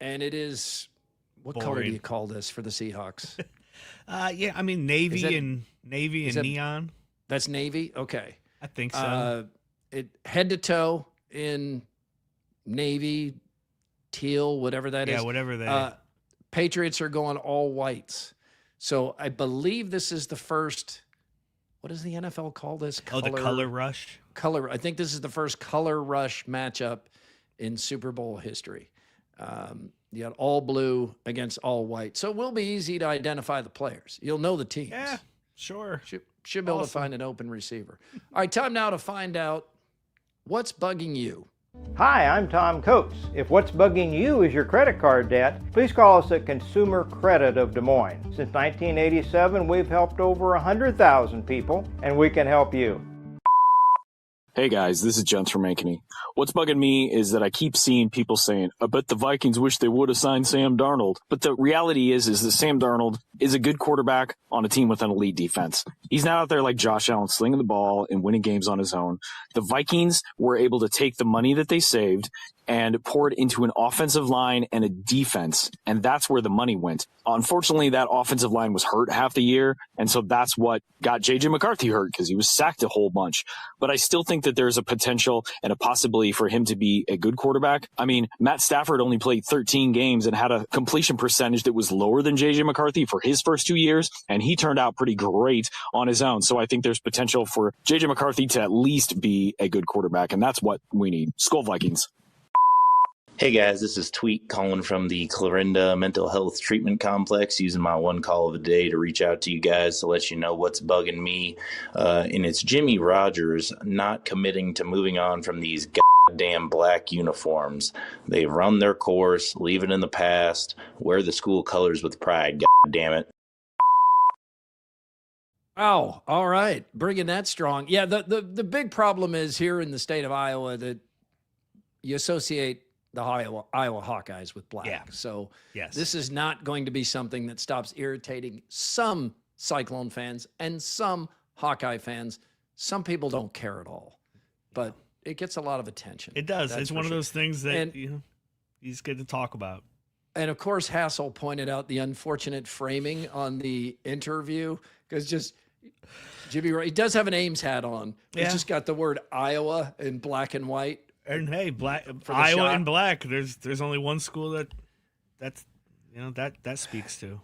and it is, what color do you call this for the Seahawks? I mean, navy and neon. That's navy? Okay. I think so. It head to toe in navy, teal, whatever that is. Yeah, whatever that. Patriots are going all whites. So I believe this is the first, what does the NFL call this? The color rush? I think this is the first color rush matchup in Super Bowl history. You got all blue against all white. So it will be easy to identify the players. You'll know the teams. Yeah, sure. Should be able to find an open receiver. All right, time now to find out what's bugging you. Hi, I'm Tom Coates. If what's bugging you is your credit card debt, please call us at Consumer Credit of Des Moines. Since 1987, we've helped over 100,000 people, and we can help you. Hey guys, this is Jens from Ankeny. What's bugging me is that I keep seeing people saying, I bet the Vikings wish they would have signed Sam Darnold. But the reality is that Sam Darnold is a good quarterback on a team with an elite defense. He's not out there like Josh Allen slinging the ball and winning games on his own. The Vikings were able to take the money that they saved and pour it into an offensive line and a defense, and that's where the money went. Unfortunately, that offensive line was hurt half the year, and so that's what got J.J. McCarthy hurt, because he was sacked a whole bunch. But I still think that there's a potential and a possibility for him to be a good quarterback. I mean, Matt Stafford only played 13 games and had a completion percentage that was lower than J.J. McCarthy for his first 2 years, and he turned out pretty great on his own. So I think there's potential for J.J. McCarthy to at least be a good quarterback, and that's what we need. Skol Vikings. Hey guys, this is Tweet calling from the Clarinda Mental Health Treatment Complex, using my one call of the day to reach out to you guys to let you know what's bugging me. And it's Jimmy Rogers not committing to moving on from these goddamn black uniforms. They've run their course, leave it in the past, wear the school colors with pride, damn it. Oh, all right. Bringing that strong. Yeah, the big problem is here in the state of Iowa that you associate the Iowa Hawkeyes with black. Yeah. So yes, this is not going to be something that stops irritating some Cyclone fans and some Hawkeye fans. Some people don't care at all, but it gets a lot of attention. It does. It's one of those things that you just get to talk about. And of course, Hassel pointed out the unfortunate framing on the interview, because just Jimmy, he does have an Ames hat on. It's just got the word Iowa in black and white. And hey, Iowa in black. There's only one school that speaks to.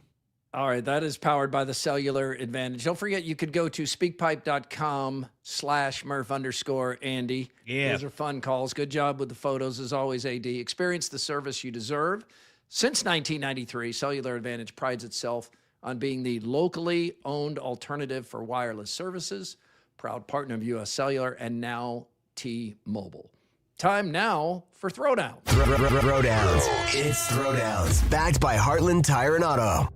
All right, that is powered by the Cellular Advantage. Don't forget, you could go to speakpipe.com/Murph_Andy. Yeah. Those are fun calls. Good job with the photos, as always, AD. Experience the service you deserve. Since 1993, Cellular Advantage prides itself on being the locally owned alternative for wireless services, proud partner of U.S. Cellular, and now T-Mobile. Time now for Throwdown. Throwdowns. It's Throwdowns. Backed by Heartland Tire and Auto.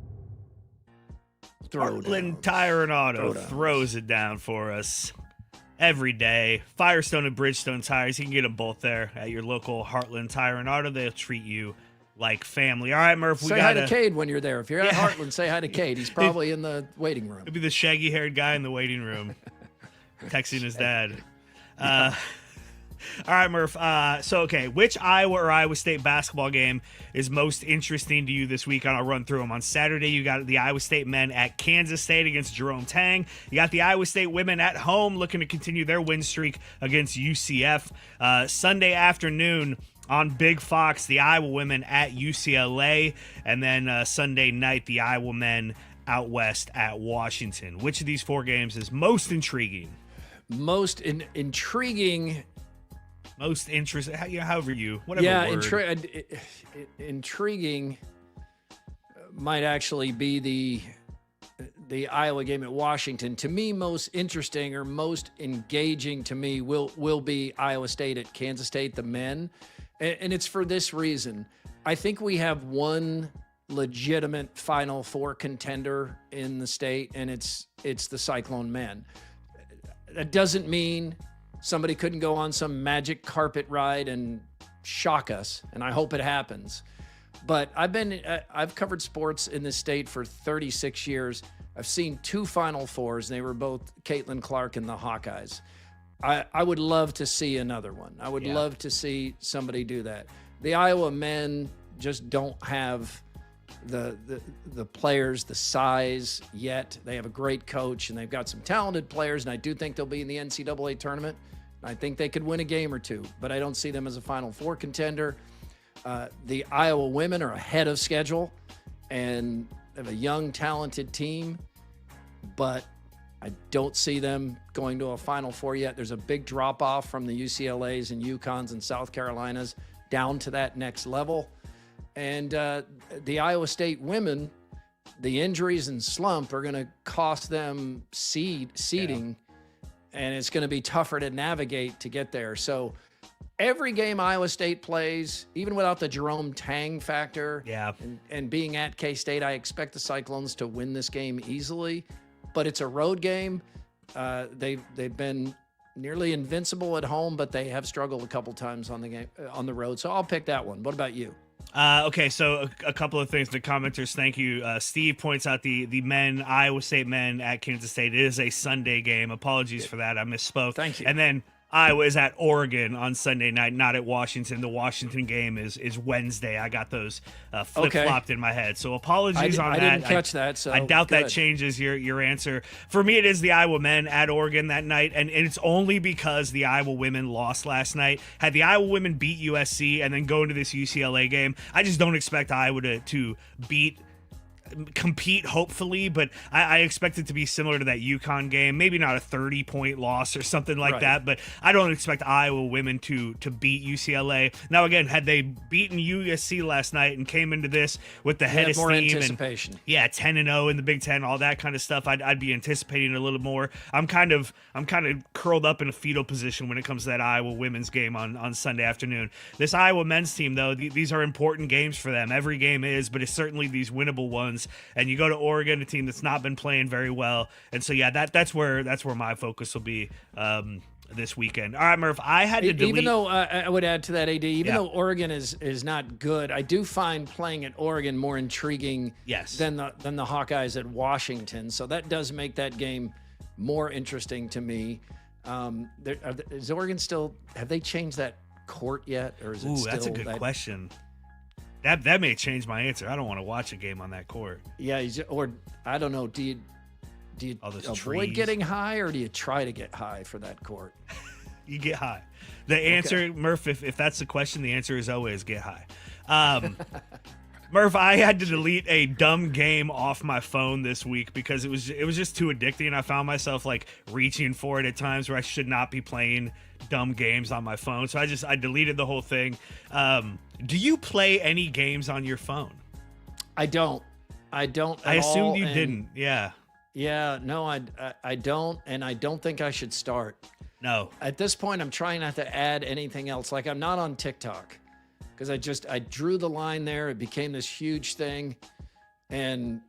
Heartland Tire and Auto throws it down for us every day. Firestone and Bridgestone tires. You can get them both there at your local Heartland Tire and Auto. They'll treat you like family. All right, Murph. Say hi to Cade when you're there. If you're at Heartland, say hi to Cade. He's probably in the waiting room. He'll be the shaggy-haired guy in the waiting room texting his dad. All right, Murph. Which Iowa or Iowa State basketball game is most interesting to you this week? I'll run through them. On Saturday, you got the Iowa State men at Kansas State against Jerome Tang. You got the Iowa State women at home looking to continue their win streak against UCF. Sunday afternoon on Big Fox, the Iowa women at UCLA. And then Sunday night, the Iowa men out west at Washington. Which of these four games is most intriguing? Most intriguing... Most interesting, however whatever. Yeah, word. Intriguing might actually be the Iowa game at Washington. To me, most interesting or most engaging to me will be Iowa State at Kansas State, the men, and it's for this reason. I think we have one legitimate Final Four contender in the state, and it's the Cyclone men. That doesn't mean somebody couldn't go on some magic carpet ride and shock us, and I hope it happens. But I've covered sports in this state for 36 years. I've seen two Final Fours, and they were both Caitlin Clark and the Hawkeyes. I would love to see another one. I would love to see somebody do that. The Iowa men just don't have the players, the size yet. They have a great coach, and they've got some talented players, and I do think they'll be in the NCAA tournament. I think they could win a game or two, but I don't see them as a Final Four contender. The Iowa women are ahead of schedule, and they have a young, talented team, but I don't see them going to a Final Four yet. There's a big drop-off from the UCLAs and UConns and South Carolinas down to that next level. And the Iowa State women, the injuries and slump are going to cost them seeding, and it's going to be tougher to navigate to get there. So every game Iowa State plays, even without the Jerome Tang factor, and being at K-State, I expect the Cyclones to win this game easily. But it's a road game. They've been nearly invincible at home, but they have struggled a couple times on the road. So I'll pick that one. What about you? Okay, so a couple of things. The commenters, thank you. Steve points out the men, Iowa State men at Kansas State. It is a Sunday game. Apologies for that. I misspoke. Thank you. And then Iowa is at Oregon on Sunday night, not at Washington. The Washington game is Wednesday. I got those flip-flopped in my head. So apologies on that. I didn't catch that. So I doubt good. that changes your answer. For me, it is the Iowa men at Oregon that night, and it's only because the Iowa women lost last night. Had the Iowa women beat USC and then go into this UCLA game, I just don't expect Iowa to compete, hopefully, but I expect it to be similar to that UConn game. Maybe not a 30-point loss or something like that, but I don't expect Iowa women to beat UCLA. Now, again, had they beaten USC last night and came into this with the head of more steam anticipation. and 10-0 in the Big Ten, all that kind of stuff, I'd be anticipating a little more. I'm kind of curled up in a fetal position when it comes to that Iowa women's game on Sunday afternoon. This Iowa men's team, though, these are important games for them. Every game is, but it's certainly these winnable ones. And you go to Oregon, a team that's not been playing very well, and so that's where my focus will be this weekend. All right, Murph, I had to delete. Even though I would add to that, AD, even though Oregon is not good, I do find playing at Oregon more intriguing than the Hawkeyes at Washington. So that does make that game more interesting to me. Is Oregon still? Have they changed that court yet, or is it still? That's a good question. That may change my answer. I don't want to watch a game on that court. Yeah, or I don't know. Do you avoid getting high, or do you try to get high for that court? You get high. The answer, Murph, if that's the question, the answer is always get high. Murph, I had to delete a dumb game off my phone this week because it was just too addicting. I found myself like reaching for it at times where I should not be playing dumb games on my phone. So I deleted the whole thing. Do you play any games on your phone? I don't. I assumed you didn't. Yeah. Yeah, no, I don't, and I don't think I should start. No. At this point, I'm trying not to add anything else. Like, I'm not on TikTok because I drew the line there. It became this huge thing, and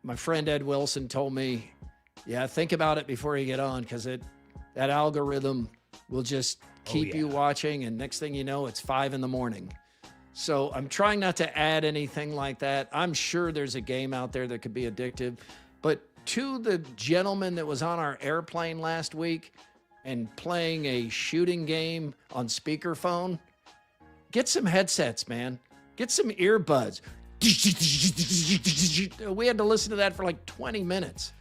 my friend Ed Wilson told me, yeah, think about it before you get on because that algorithm will just keep you watching, and next thing you know, it's 5 a.m. So I'm trying not to add anything like that. I'm sure there's a game out there that could be addictive, but to the gentleman that was on our airplane last week and playing a shooting game on speakerphone, get some headsets, man. Get some earbuds. We had to listen to that for like 20 minutes.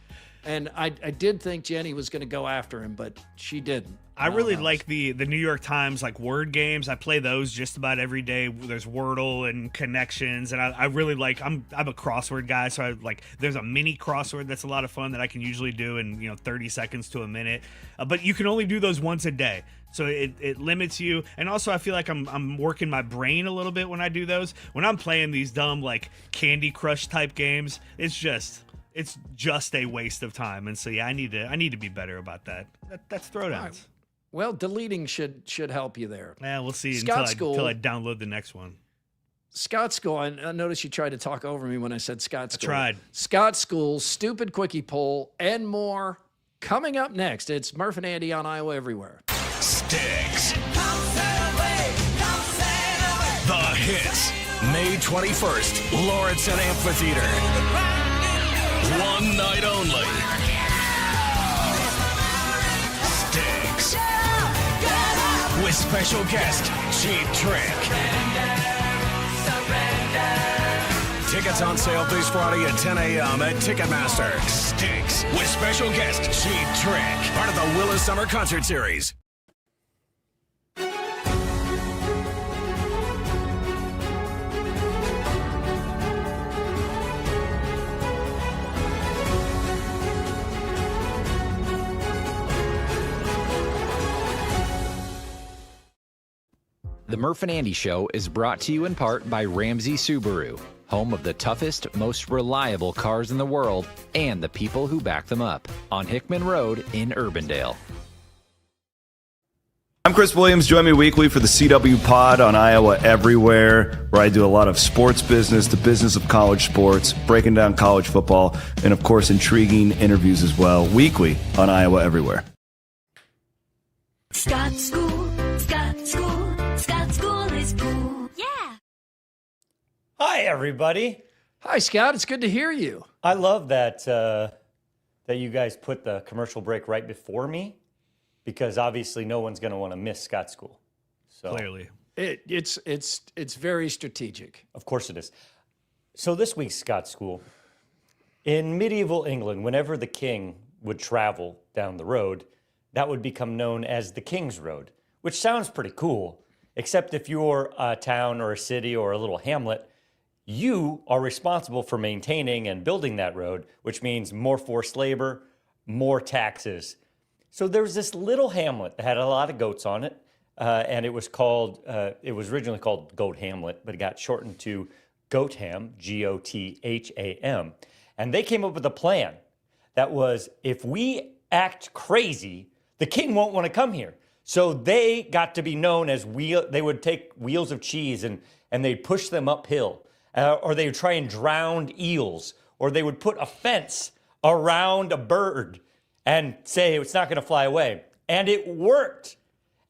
And I did think Jenny was going to go after him, but she didn't. I really like the New York Times like word games. I play those just about every day. There's Wordle and Connections, and I really like. I'm a crossword guy, so I like. There's a mini crossword that's a lot of fun that I can usually do in 30 seconds to a minute. But you can only do those once a day, so it limits you. And also, I feel like I'm working my brain a little bit when I do those. When I'm playing these dumb like Candy Crush type games, it's just a waste of time. And so yeah, I need to be better about that. That's Throwdowns. Right. Well, deleting should help you there. Yeah, we'll see until I download the next one. Scott School, I noticed you tried to talk over me when I said Scott School. I tried. Scott School, Stupid Quickie Poll, and more coming up next. It's Murph and Andy on Iowa Everywhere. Sticks. The Hits. May 21st, Lawrence Amphitheater. One night only. Sticks. With special guest, Cheap Trick. Tickets on sale this Friday at 10 a.m. at Ticketmaster. Sticks. With special guest, Cheap Trick. Part of the Willis Summer Concert Series. The Murph and Andy Show is brought to you in part by Ramsey Subaru, home of the toughest, most reliable cars in the world and the people who back them up, on Hickman Road in Urbandale. I'm Chris Williams. Join me weekly for the CW Pod on Iowa Everywhere, where I do a lot of sports business, the business of college sports, breaking down college football, and of course, intriguing interviews as well, weekly on Iowa Everywhere. Scott School, Scott School, Scott School is cool. Yeah. Hi, everybody. Hi, Scott. It's good to hear you. I love that that you guys put the commercial break right before me, because obviously no one's going to want to miss Scott School. So Clearly. It's very strategic. Of course it is. So this week's Scott School. In medieval England, whenever the king would travel down the road, that would become known as the King's Road, which sounds pretty cool, except if you're a town or a city or a little hamlet, you are responsible for maintaining and building that road, which means more forced labor, more taxes. So there was this little hamlet that had a lot of goats on it, and it was originally called Goat Hamlet, but it got shortened to Goatham, Gotham. And they came up with a plan that was, if we act crazy, the king won't want to come here. So they got to be known as they would take wheels of cheese and they'd push them uphill, or they would try and drown eels, or they would put a fence around a bird and say it's not going to fly away. And it worked.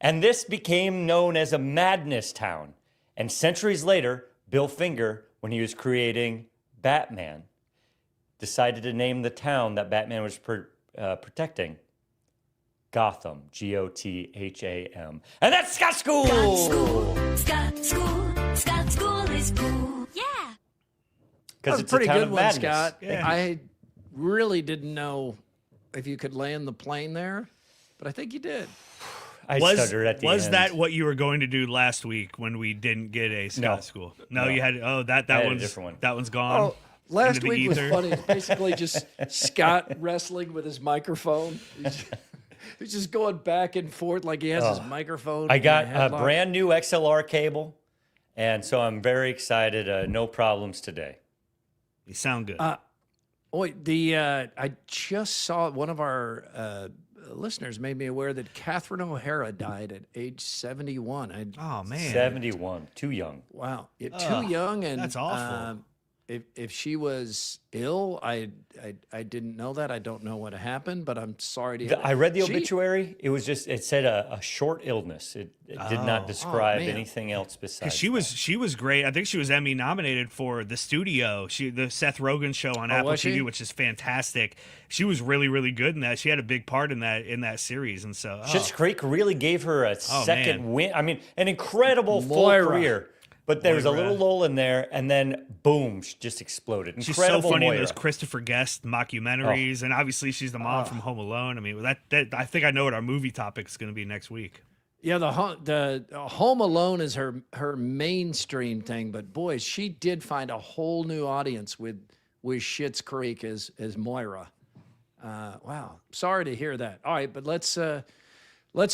And this became known as a madness town. And centuries later, Bill Finger, when he was creating Batman, decided to name the town that Batman was protecting Gotham, Gotham. And that's Scott School! Scott School, Scott School, Scott School is cool. Yeah. That was a it's a pretty town good of one, madness. Scott. Yeah. I really didn't know if you could land the plane there, but I think you did. I stuttered at the end. Was that what you were going to do last week when we didn't get a Scott School? No, you had. Oh, that one's a different one. That one's gone. Oh, last into the week was ether. funny. It's basically just Scott wrestling with his microphone. He's just going back and forth like he has his microphone. I in got a a headlock. brand new XLR cable, and so I'm very excited. No problems today. You sound good. I just saw one of our listeners made me aware that Catherine O'Hara died at age 71. Oh man, 71, too young. Wow, too young, and that's awful. If she was ill, I didn't know that. I don't know what happened, but I'm sorry to hear that. I read the obituary. It said a short illness. It did not describe anything else besides. She was great. I think she was Emmy nominated for The Studio, the Seth Rogen show on Apple TV, which is fantastic. She was really, really good in that. She had a big part in that series, and so Schitt's Creek really gave her a second win. I mean, an incredible full career. But there was a little lull in there, and then boom, she just exploded. She's so funny Moira. in those Christopher Guest mockumentaries, and obviously she's the mom from Home Alone. I mean, that I think I know what our movie topic is going to be next week. Yeah, the Home Alone is her mainstream thing, but boy, she did find a whole new audience with Schitt's Creek as Moira. Wow, sorry to hear that. All right, but let's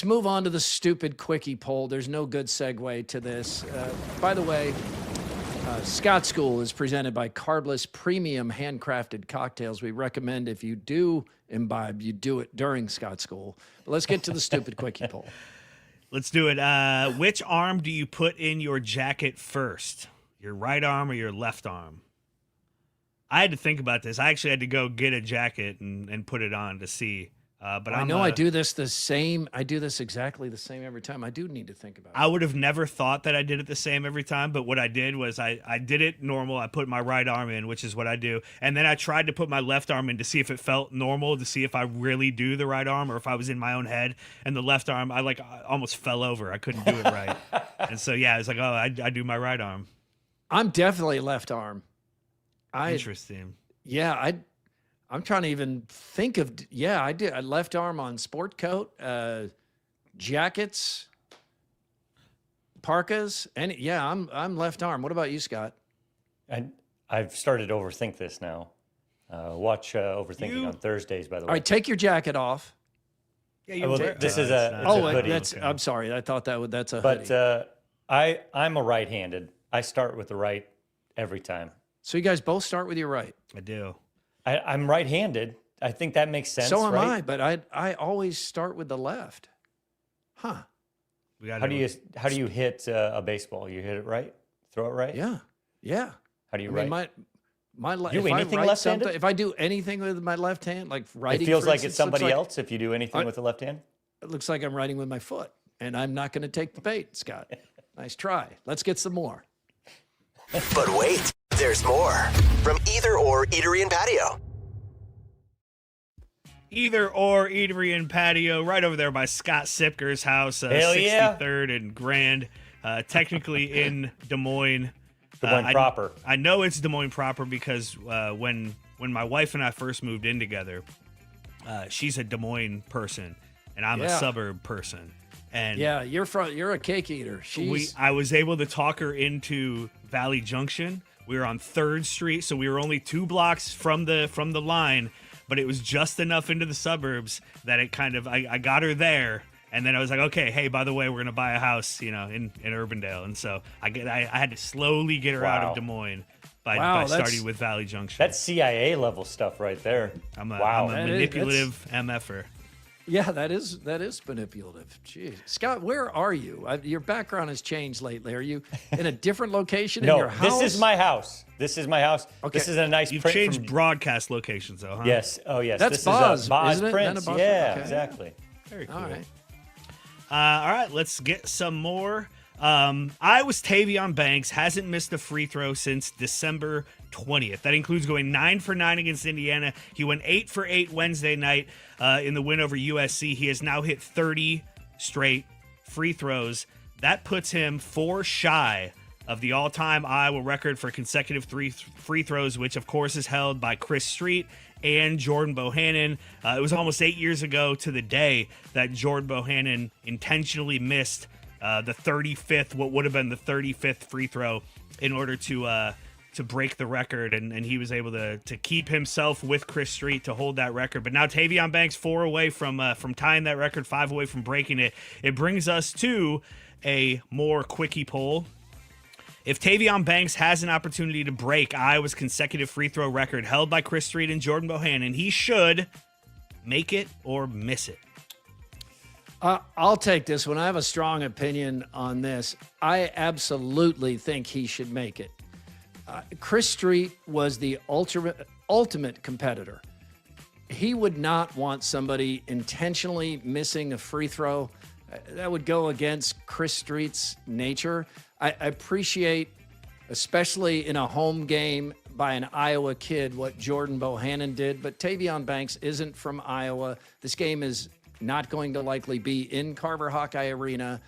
move on to the stupid quickie poll. There's no good segue to this. By the way, Scott School is presented by Carbless Premium Handcrafted Cocktails. We recommend if you do imbibe, you do it during Scott School. But let's get to the stupid quickie poll. Let's do it. Which arm do you put in your jacket first? Your right arm or your left arm? I had to think about this. I actually had to go get a jacket and put it on to see. But I know I do this the same. I do this exactly the same every time. I do need to think about it. I would have never thought that I did it the same every time, but what I did was I did it normal. I put my right arm in, which is what I do. And then I tried to put my left arm in to see if it felt normal, to see if I really do the right arm or if I was in my own head. And the left arm, I almost fell over. I couldn't do it right. And so, yeah, it's like, I do my right arm. I'm definitely left arm. Interesting. Yeah, I'm trying to even think of, I did a left arm on sport coat, jackets, parkas, and I'm left arm. What about you, Scott? I've started to overthink this now. Watch Overthinking on Thursdays, by the way. All right, take your jacket off. Yeah, this is a hoodie. I'm sorry. I thought that's a hoodie. But I'm a right-handed. I start with the right every time. So you guys both start with your right? I do. I'm right-handed. I think that makes sense. So am right? I, but I always start with the left. Huh. How do you hit a baseball? You hit it right? Throw it right? Yeah. How do you I mean, write? Do anything left-handed? If I do anything with my left hand, like writing, It feels for like instance, it's somebody looks like, else if you do anything with the left hand? It looks like I'm writing with my foot, and I'm not going to take the bait, Scott. Nice try. Let's get some more. But wait, there's more. From Either Or Eatery and Patio. Either Or Eatery and Patio, right over there by Scott Sipker's house, Hell 63rd and Grand, technically in Des Moines. Des Moines proper. I know it's Des Moines proper because when my wife and I first moved in together, she's a Des Moines person, and I'm a suburb person. And yeah, you're a cake eater. I was able to talk her into Valley Junction. We were on 3rd Street, so we were only 2 blocks from the line, but it was just enough into the suburbs that it kind of I got her there, and then I was like, okay, hey, by the way, we're gonna buy a house, in Urbandale, and so I had to slowly get her out of Des Moines by starting with Valley Junction. That's CIA level stuff right there. I'm a manipulative MFer. Yeah, that is manipulative. Jeez. Scott, where are you? Your background has changed lately. Are you in a different location in your house? No, this is my house. Okay. This is a nice You've print changed broadcast locations, though, huh? Yes. Oh, yes. That's this Boz, is a Boz isn't it? Prince. Boz Yeah, okay. exactly. Very cool. All right. All right, let's get some more. Iowa's Tavon Banks hasn't missed a free throw since December 20th. That includes going 9 for 9 against Indiana. He went 8 for 8 Wednesday night in the win over USC. He has now hit 30 straight free throws. That puts him 4 shy of the all-time Iowa record for consecutive free throws, which of course is held by Chris Street and Jordan Bohannon. It was almost 8 years ago to the day that Jordan Bohannon intentionally missed the 35th, what would have been the 35th free throw in order to break the record, and he was able to keep himself with Chris Street to hold that record. But now Tavon Banks 4 away from tying that record, 5 away from breaking it. It brings us to a more quickie poll. If Tavon Banks has an opportunity to break Iowa's consecutive free throw record held by Chris Street and Jordan Bohannon, he should make it or miss it. I'll take this one. I have a strong opinion on this. I absolutely think he should make it. Chris Street was the ultimate competitor. He would not want somebody intentionally missing a free throw. That would go against Chris Street's nature. I appreciate, especially in a home game by an Iowa kid, what Jordan Bohannon did, but Tavon Banks isn't from Iowa. This game is not going to likely be in Carver Hawkeye Arena,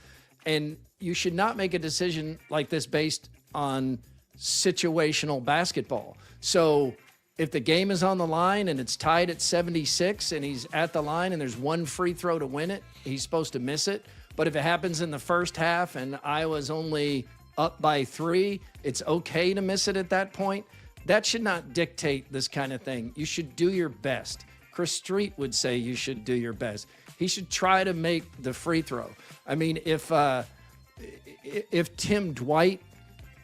and you should not make a decision like this based on situational basketball. So if the game is on the line and it's tied at 76 and he's at the line and there's 1 free throw to win it, he's supposed to miss it. But if it happens in the first half and Iowa's only up by 3, it's okay to miss it at that point. That should not dictate this kind of thing. You should do your best. Chris Street would say you should do your best. He should try to make the free throw. I mean, if Tim Dwight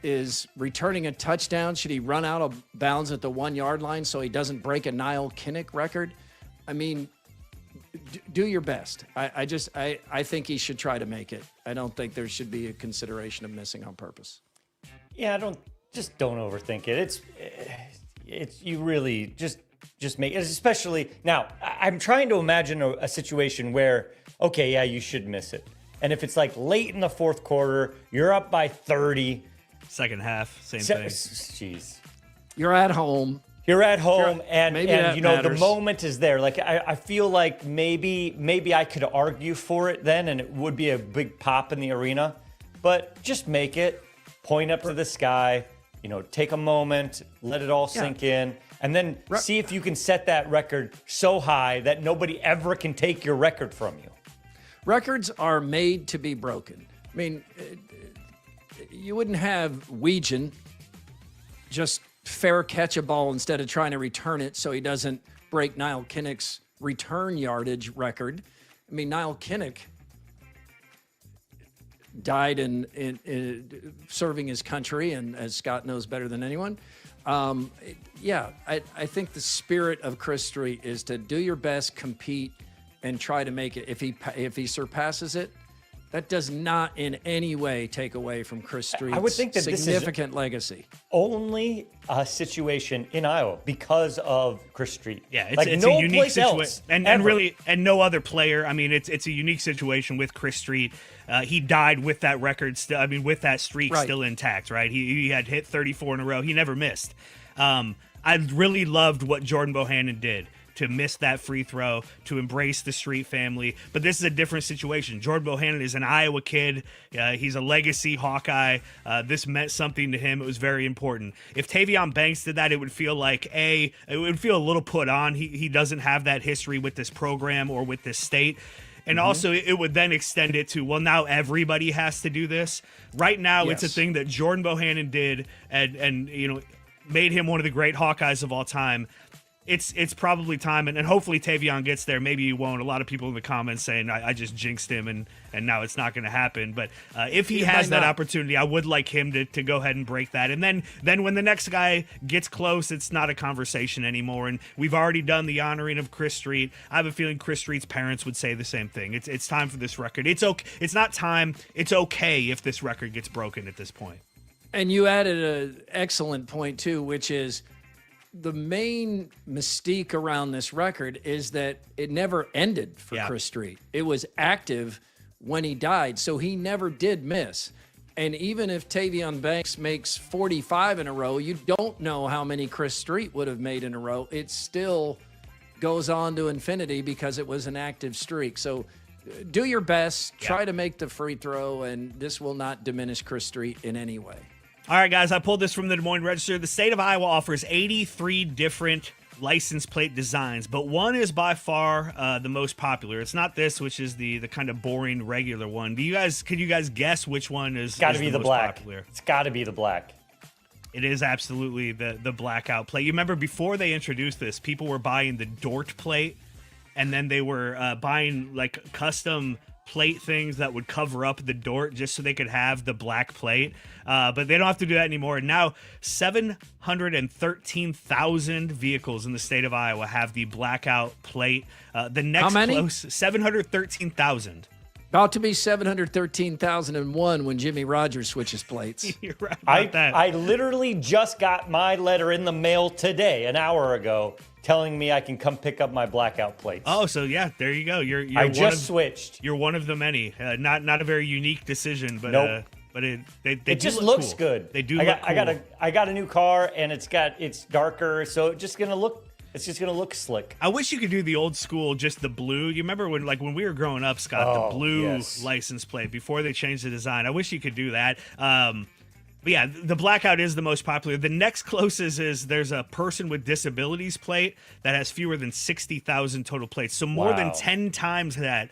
is returning a touchdown, should he run out of bounds at the 1-yard line so he doesn't break a Niall Kinnick record? I mean, do your best. I think he should try to make it. I don't think there should be a consideration of missing on purpose. Yeah, don't overthink it. It's you really just make it, especially now. I'm trying to imagine a situation where, okay, yeah, you should miss it. And if it's like late in the 4th quarter, you're up by 30. Second half, same thing. Jeez. You're at home. And you know, matters. the moment is there. Like I feel like maybe I could argue for it then, and it would be a big pop in the arena. But just make it, point up to the sky, take a moment, let it all sink in, and then see if you can set that record so high that nobody ever can take your record from you. Records are made to be broken. I mean, you wouldn't have Weegan just fair catch a ball instead of trying to return it so he doesn't break Niall Kinnick's return yardage record. I mean, Niall Kinnick died in serving his country, and as Scott knows better than anyone. I think the spirit of Chris Street is to do your best, compete, and try to make it. If he surpasses it, That does not in any way take away from Chris Street's I would think that significant legacy. Only a situation in Iowa because of Chris Street. Yeah, it's no a unique situation, and no other player. I mean, it's a unique situation with Chris Street. He died with that record still. I mean, with that streak still intact, right? He had hit 34 in a row. He never missed. I really loved what Jordan Bohannon did to miss that free throw, to embrace the Street family. But this is a different situation. Jordan Bohannon is an Iowa kid. He's a legacy Hawkeye. This meant something to him. It was very important. If Tavon Banks did that, it would feel like, it would feel a little put on. He doesn't have that history with this program or with this state. And also, it would then extend it to, well, now everybody has to do this. Right now, it's a thing that Jordan Bohannon did and made him one of the great Hawkeyes of all time. It's probably time, and hopefully Tavon gets there. Maybe he won't. A lot of people in the comments saying I just jinxed him, and now it's not going to happen. But if he has that opportunity, I would like him to go ahead and break that. And then when the next guy gets close, it's not a conversation anymore. And we've already done the honoring of Chris Street. I have a feeling Chris Street's parents would say the same thing. It's time for this record. It's okay. It's not time. It's okay if this record gets broken at this point. And you added an excellent point too, which is, the main mystique around this record is that it never ended for Chris Street. It was active when he died, so he never did miss. And even if Tavon Banks makes 45 in a row, you don't know how many Chris Street would have made in a row. It still goes on to infinity because it was an active streak. So do your best, try to make the free throw, and this will not diminish Chris Street in any way. All right, guys, I pulled this from the Des Moines Register. The state of Iowa offers 83 different license plate designs, but one is by far the most popular. It's not this, which is the kind of boring regular one. Can you guys guess which one is? It's got to be the black. Popular? It's got to be the black. It is absolutely the blackout plate. You remember before they introduced this, people were buying the Dort plate, and then they were buying like custom plate things that would cover up the Dort just so they could have the black plate. But they don't have to do that anymore. Now, 713,000 vehicles in the state of Iowa have the blackout plate. The next How many? close, 713,000. About to be 713,001 when Jimmy Rogers switches plates. You're right about that. I literally just got my letter in the mail today, an hour ago, telling me I can come pick up my blackout plates. Oh, so yeah, there you go. You're I just switched. You're one of the many. Not a very unique decision, but Nope. But they It do just look looks cool. good. They do. I look got cool. I got a new car, and it's darker, so it's just gonna look slick. I wish you could do the old school, just the blue. You remember when we were growing up, Scott, the blue license plate before they changed the design. I wish you could do that. But yeah, the blackout is the most popular. The next closest is there's a person with disabilities plate that has fewer than 60,000 total plates. So more than 10 times that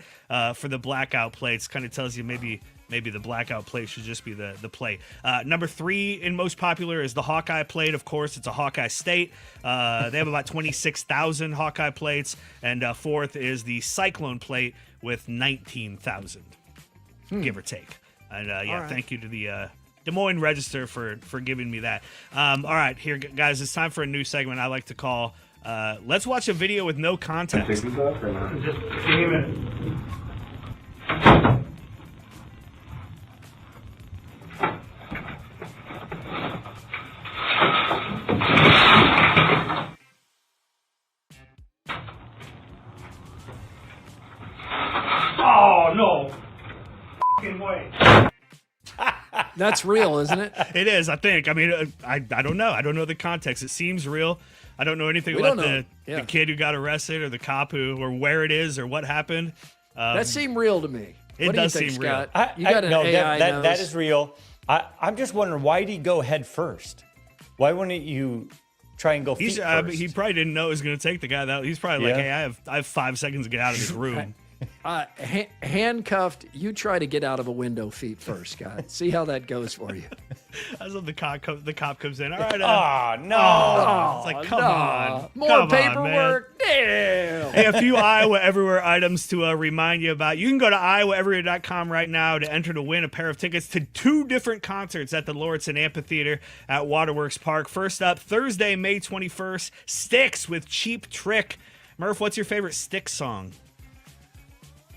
for the blackout plates. Kind of tells you maybe the blackout plate should just be the plate. Number 3 in most popular is the Hawkeye plate. Of course, it's a Hawkeye state. They have about 26,000 Hawkeye plates. And 4th is the Cyclone plate with 19,000, give or take. And right. Thank you to the Des Moines Register for giving me that. All right, here, guys, it's time for a new segment I like to call Let's Watch a Video with No Context. Just give me a minute. Oh, no. F***ing way. That's real, isn't it? It is, I think. I mean, I don't know. I don't know the context. It seems real. I don't know anything about the kid who got arrested or the cop or where it is or what happened. That seemed real to me. It What do you does think, seem Scott? real. You got an AI nose. That is real. I'm just wondering, why did he go head first? Why wouldn't you try and go feet first? He probably didn't know it was going to take the guy that. He's probably like, hey, I have 5 seconds to get out of this room. Handcuffed, you try to get out of a window feet first, Scott. See how that goes for you. As the cop comes in. All right. No. It's like, come on. More Come on, paperwork. man. Damn. Hey, a few Iowa Everywhere items to remind you about. You can go to iowaeverywhere.com right now to enter to win a pair of tickets to 2 different concerts at the Lauritsen Amphitheater at Waterworks Park. First up, Thursday, May 21st, Styx with Cheap Trick. Murph, what's your favorite Styx song?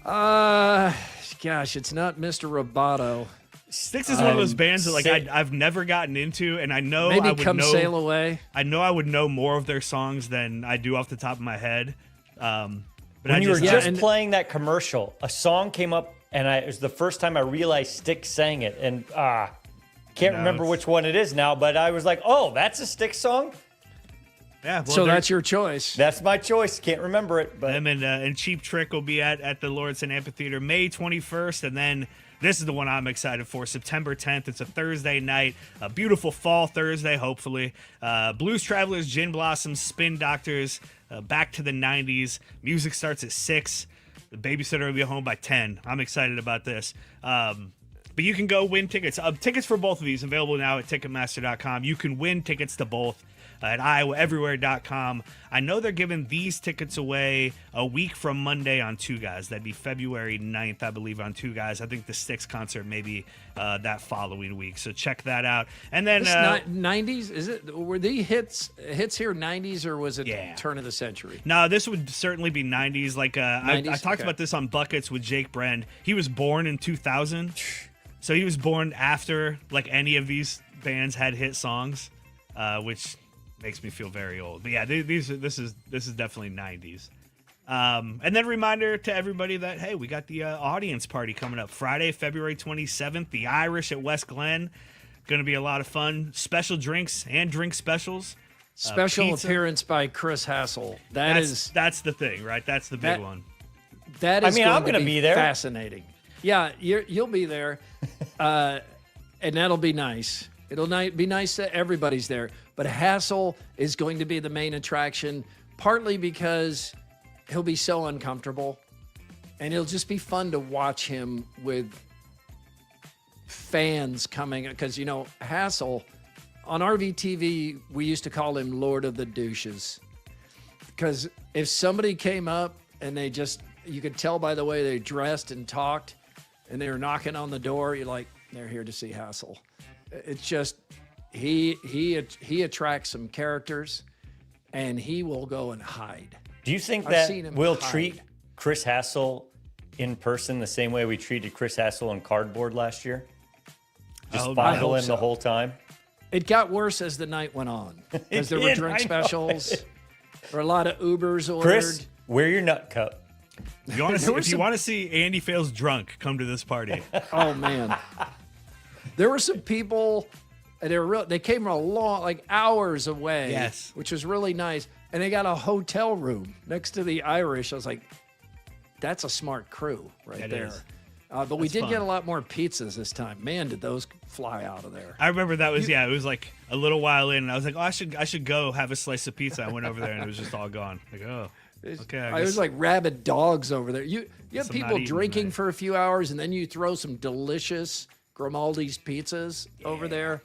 Gosh, it's not Mr. Roboto. Styx is one of those bands that I've never gotten into, and I know Maybe I would Come know, Sail Away. I know I would know more of their songs than I do off the top of my head. But when you were just playing that commercial, a song came up, and it was the first time I realized Styx sang it, and can't remember which one it is now, but I was like, oh, that's a Styx song? Yeah, so that's your choice. That's my choice. Can't remember it. But them and Cheap Trick will be at the Lawrence Amphitheater May 21st, and then this is the one I'm excited for, September 10th. It's a Thursday night, a beautiful fall Thursday, hopefully. Blues Travelers, Gin Blossoms, Spin Doctors, back to the 90s. Music starts at 6. The babysitter will be home by 10. I'm excited about this. But you can go win tickets. Tickets for both of these available now at Ticketmaster.com. You can win tickets to both at IowaEverywhere.com. I know they're giving these tickets away a week from Monday on Two Guys. That'd be February 9th, I believe, on Two Guys. I think the Styx concert may be that following week. So check that out. And then 90s, is it? Were the hits here 90s, or was it turn of the century? No, this would certainly be 90s. Like 90s? I talked about this on Buckets with Jake Brend. He was born in 2000. So he was born after like any of these bands had hit songs, which makes me feel very old. But yeah, this is definitely 90s. And then reminder to everybody that, hey, we got the audience party coming up Friday, February 27th, the Irish at West Glen. Going to be a lot of fun. Special drinks and drink specials. Special appearance by Chris Hassel. That's the thing, right? That's the big one. That is I'm going to be there. Fascinating. Yeah, you'll be there, and that'll be nice. It'll be nice that everybody's there. But Hassel is going to be the main attraction, partly because he'll be so uncomfortable, and it'll just be fun to watch him with fans coming. Because, Hassel, on RVTV, we used to call him Lord of the Douches. Because if somebody came up and you could tell by the way they dressed and talked, and they were knocking on the door, you're like, they're here to see Hassel. It's just, he attracts some characters, and he will go and hide. Do you think that we'll treat Chris Hassel in person the same way we treated Chris Hassel on cardboard last year? Just fondle him the whole time? It got worse as the night went on, because there were drink specials. There were a lot of Ubers ordered. Chris, wear your nut cup. If you want to see Andy Fails drunk, come to this party. Oh man, there were some people. They came a long, like hours away. Yes, which was really nice. And they got a hotel room next to the Irish. I was like, that's a smart crew right there. But we did get a lot more pizzas this time. Man, did those fly out of there. I remember that was it was like a little while in, and I was like, oh, I should go have a slice of pizza. I went over there, and it was just all gone. Like, oh. Okay, I was like rabid dogs over there. You have people drinking for a few hours, and then you throw some delicious Grimaldi's pizzas over there.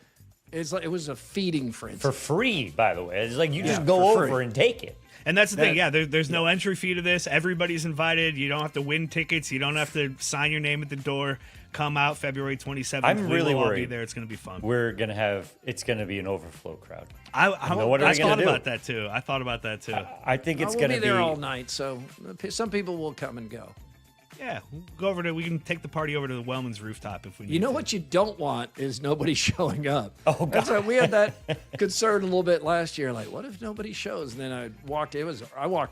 It's like it was a feeding frenzy. For free, by the way. It's like you just go over and take it. And that's the thing. Yeah, there's no entry fee to this. Everybody's invited. You don't have to win tickets. You don't have to sign your name at the door. Come out February 27th. I'm really worried. I'll be there. It's going to be fun. It's going to be an overflow crowd. I thought about that too. I think it's going to be there all night, so some people will come and go. Yeah, we'll go over we can take the party over to the Wellman's rooftop if we need You know to. what you don't want is nobody showing up. Oh, God. We had that concern a little bit last year. Like, what if nobody shows? And then I walked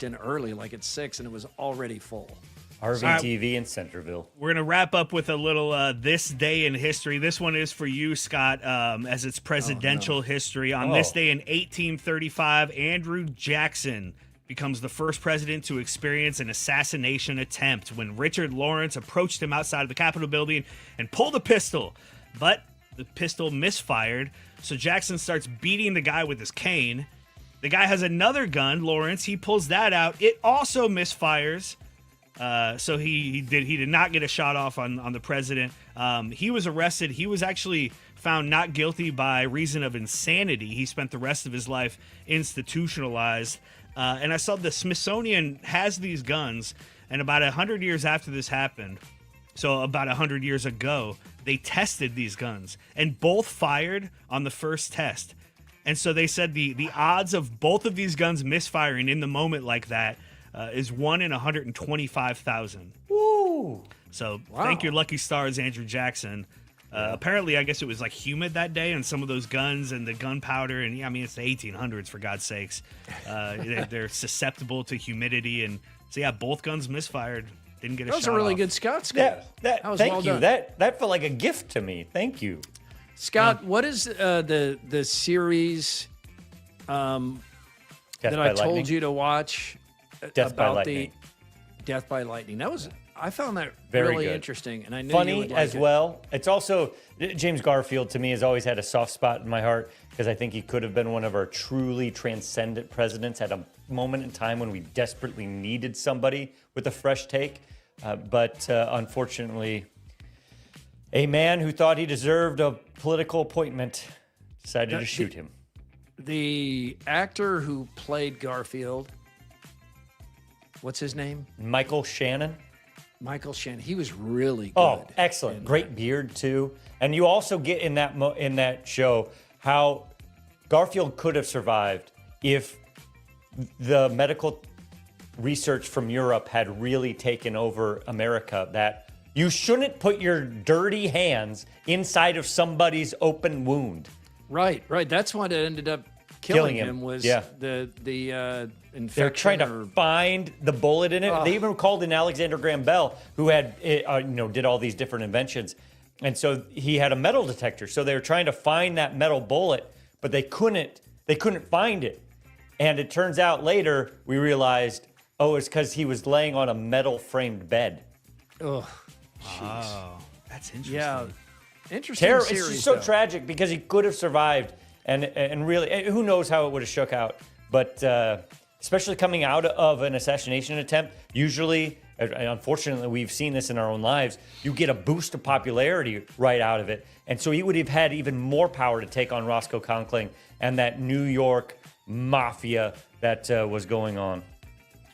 in early, like at 6, and it was already full. RVTV in Centerville. We're going to wrap up with a little This Day in History. This one is for you, Scott, as it's presidential history. On this day in 1835, Andrew Jackson becomes the first president to experience an assassination attempt when Richard Lawrence approached him outside of the Capitol building and pulled a pistol. But the pistol misfired, so Jackson starts beating the guy with his cane. The guy has another gun, Lawrence. He pulls that out. It also misfires. So he did not get a shot off on the president. He was arrested. He was actually found not guilty by reason of insanity. He spent the rest of his life institutionalized. And I saw the Smithsonian has these guns, and about 100 years after this happened, so about 100 years ago, they tested these guns, and both fired on the first test. And so they said the odds of both of these guns misfiring in the moment like that is 1 in 125,000. Woo! Ooh. So thank your lucky stars, Andrew Jackson. Apparently, I guess it was like humid that day, and some of those guns and the gunpowder, and I mean, it's the 1800s for God's sakes. They're susceptible to humidity, and so yeah, both guns misfired. Didn't get a shot. That was a really off. good Scott score. That was thank well you. done. That felt like a gift to me. Thank you, Scott. What is the series that I told you to watch Death by about Lightning. the Death by Lightning? That was I found that Very really good. interesting, and I knew Funny you would like as it. well. It's also James Garfield to me has always had a soft spot in my heart because I think he could have been one of our truly transcendent presidents at a moment in time when we desperately needed somebody with a fresh take. But unfortunately, a man who thought he deserved a political appointment decided to shoot him. The actor who played Garfield, what's his name? Michael Shannon. Michael Shannon. He was really good. Oh, excellent! Great beard too. And you also get in that show how Garfield could have survived if the medical research from Europe had really taken over America. That you shouldn't put your dirty hands inside of somebody's open wound. Right. That's what ended up killing him. Was the infection. They're trying to find the bullet in it. They even called in Alexander Graham Bell, who had did all these different inventions, and so he had a metal detector. So they were trying to find that metal bullet, but they couldn't find it. And it turns out later we realized, it's because he was laying on a metal framed bed. Oh, that's interesting. Yeah, interesting series. It's just so tragic because he could have survived, and really, who knows how it would have shook out. But especially coming out of an assassination attempt, usually, and unfortunately, we've seen this in our own lives, you get a boost of popularity right out of it. And so he would have had even more power to take on Roscoe Conkling and that New York mafia that was going on.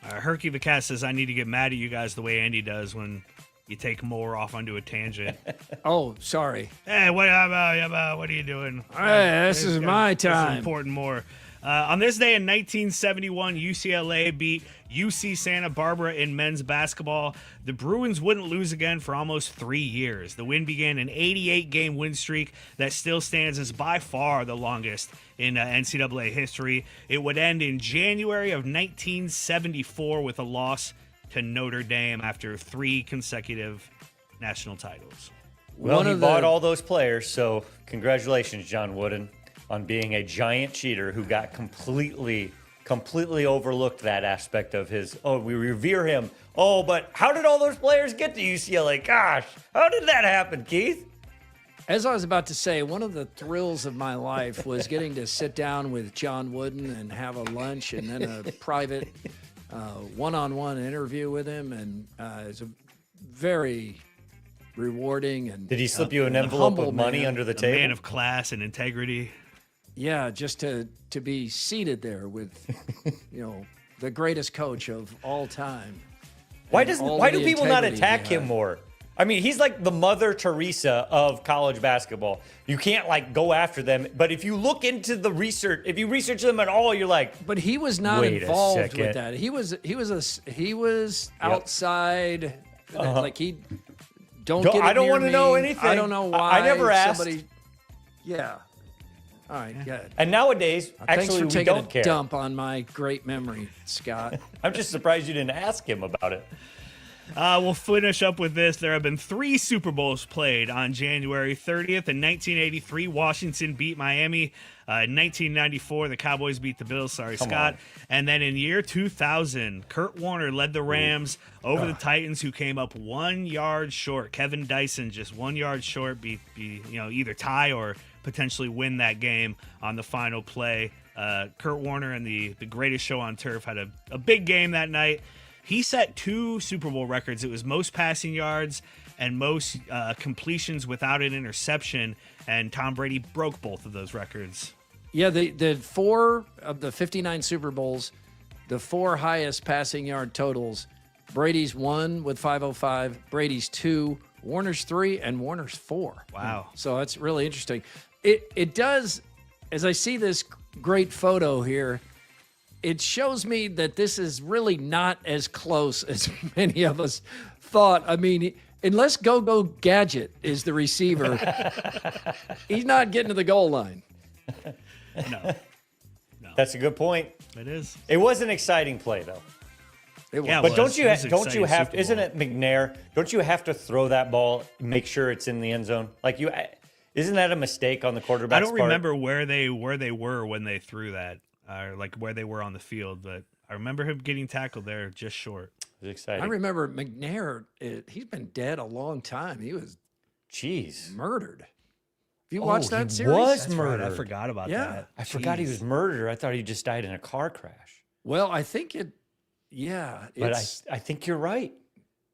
Herky the Cat says, I need to get mad at you guys the way Andy does when you take more off onto a tangent. Oh, sorry. Hey, what are you doing? Hey, this is my time. This is important more. On this day in 1971, UCLA beat UC Santa Barbara in men's basketball. The Bruins wouldn't lose again for almost 3 years. The win began an 88-game win streak that still stands as by far the longest in NCAA history. It would end in January of 1974 with a loss to Notre Dame after 3 consecutive national titles. Well, he bought all those players, so congratulations, John Wooden, on being a giant cheater who got completely overlooked that aspect of his, we revere him. Oh, but how did all those players get to UCLA? Gosh, how did that happen, Keith? As I was about to say, one of the thrills of my life was getting to sit down with John Wooden and have a lunch and then a private one-on-one interview with him. And it's a very rewarding and did he slip you an envelope of money under the table? A man of class and integrity. Yeah, just to be seated there with, the greatest coach of all time. Why do people not attack him more? I mean, he's like the Mother Teresa of college basketball. You can't go after them, but if you look into the research, if you research them at all, you're like, but he was not involved with that. He was outside. Like he don't get. I don't want to know anything. I don't know why. I never asked. Yeah. All right, good. And nowadays, Thanks actually, for we taking don't care. Dump on my great memory, Scott. I'm just surprised you didn't ask him about it. We'll finish up with this. There have been 3 Super Bowls played on January 30th. In 1983, Washington beat Miami. In 1994, the Cowboys beat the Bills. Sorry, Scott. And then in year 2000, Kurt Warner led the Rams over the Titans, who came up 1 yard short. Kevin Dyson just 1 yard short, either tie or potentially win that game on the final play. Kurt Warner and the greatest show on turf had a big game that night. He set 2 Super Bowl records. It was most passing yards and most completions without an interception, and Tom Brady broke both of those records. Yeah, the 4 of the 59 Super Bowls, the 4 highest passing yard totals, Brady's 1 with 505, Brady's 2, Warner's 3, and Warner's 4. Wow. So that's really interesting. It does, as I see this great photo here, it shows me that this is really not as close as many of us thought. I mean, unless Go-Go Gadget is the receiver, he's not getting to the goal line. No. That's a good point. It is. It was an exciting play, though. Yeah, but it don't was. you It was an don't you exciting have? Super Isn't Bowl. it McNair? Don't you have to throw that ball, make sure it's in the end zone? Like you, isn't that a mistake on the quarterback's I don't part? remember where they were when they threw that, like where they were on the field, but I remember him getting tackled there just short. It was exciting. I remember McNair. He's been dead a long time. He was, murdered. Have you watched that series? Was That's right, murdered. I forgot about that. I forgot he was murdered. I thought he just died in a car crash. Well, I think it. Yeah, But I think you're right.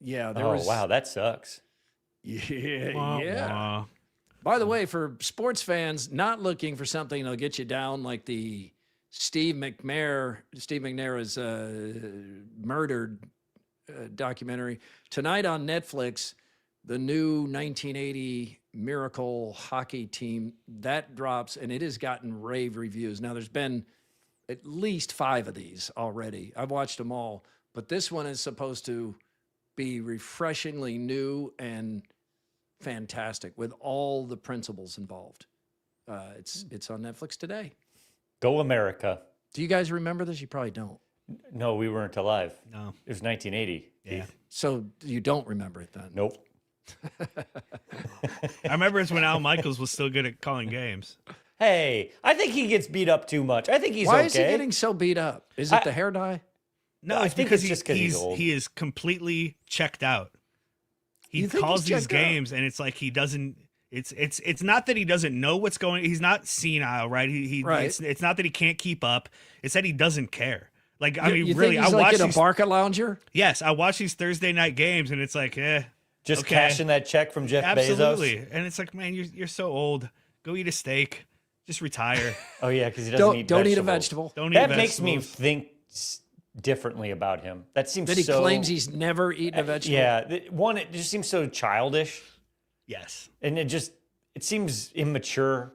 Yeah, there oh was. wow, that sucks. Yeah, Wah, yeah. wah. By the way, for sports fans not looking for something that'll get you down like the Steve McNair is murdered documentary tonight on Netflix, the new 1980 Miracle hockey team that drops, and it has gotten rave reviews. Now there's been at least 5 of these already. I've watched them all, but this one is supposed to be refreshingly new and fantastic with all the principles involved. It's on Netflix today. Go America. Do you guys remember this? You probably don't. No, we weren't alive. No. It was 1980. Yeah. So you don't remember it then? Nope. I remember it's when Al Michaels was still good at calling games. Hey, I think he gets beat up too much. I think he's Why okay. is he getting so beat up? Is it the hair dye? No, I it's think because it's just 'cause he's old. he is completely checked out. He You think calls he's these checked out? games, and it's like he doesn't. It's not that he doesn't know what's going. He's not senile, right? Right. It's not that he can't keep up. It's that he doesn't care. Like I mean, you really, think he's I like watch in these. a Barca lounger? Yes, I watch these Thursday night games, and it's like, Just okay. cashing that check from Jeff Absolutely. Bezos. And it's like, man, you're so old. Go eat a steak. Just retire. Oh yeah, because he doesn't Don't eat eat a vegetables. vegetable. Don't eat That vegetables. makes me think differently about him. That seems That he so. claims he's never eaten a vegetable. Yeah, one, it just seems so childish, Yes. and it seems immature,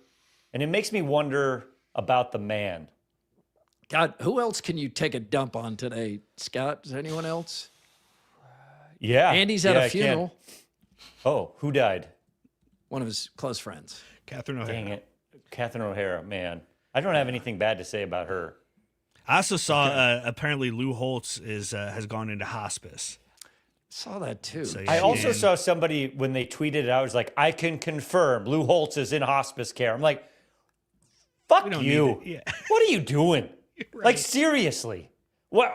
and it makes me wonder about the man. God, who else can you take a dump on today, Scott? Is there anyone else? Yeah, Andy's at yeah, a I can. funeral. Oh, who died? One of his close friends. Catherine O'Hara. Dang it, Catherine O'Hara. Man, I don't have anything bad to say about her. I also saw apparently Lou Holtz has gone into hospice. Saw that too. So, I yeah, also and- saw somebody when they tweeted it out, was like, "I can confirm Lou Holtz is in hospice care." I'm like, "Fuck We don't you! need it. Yeah. What are you doing? Like seriously? What?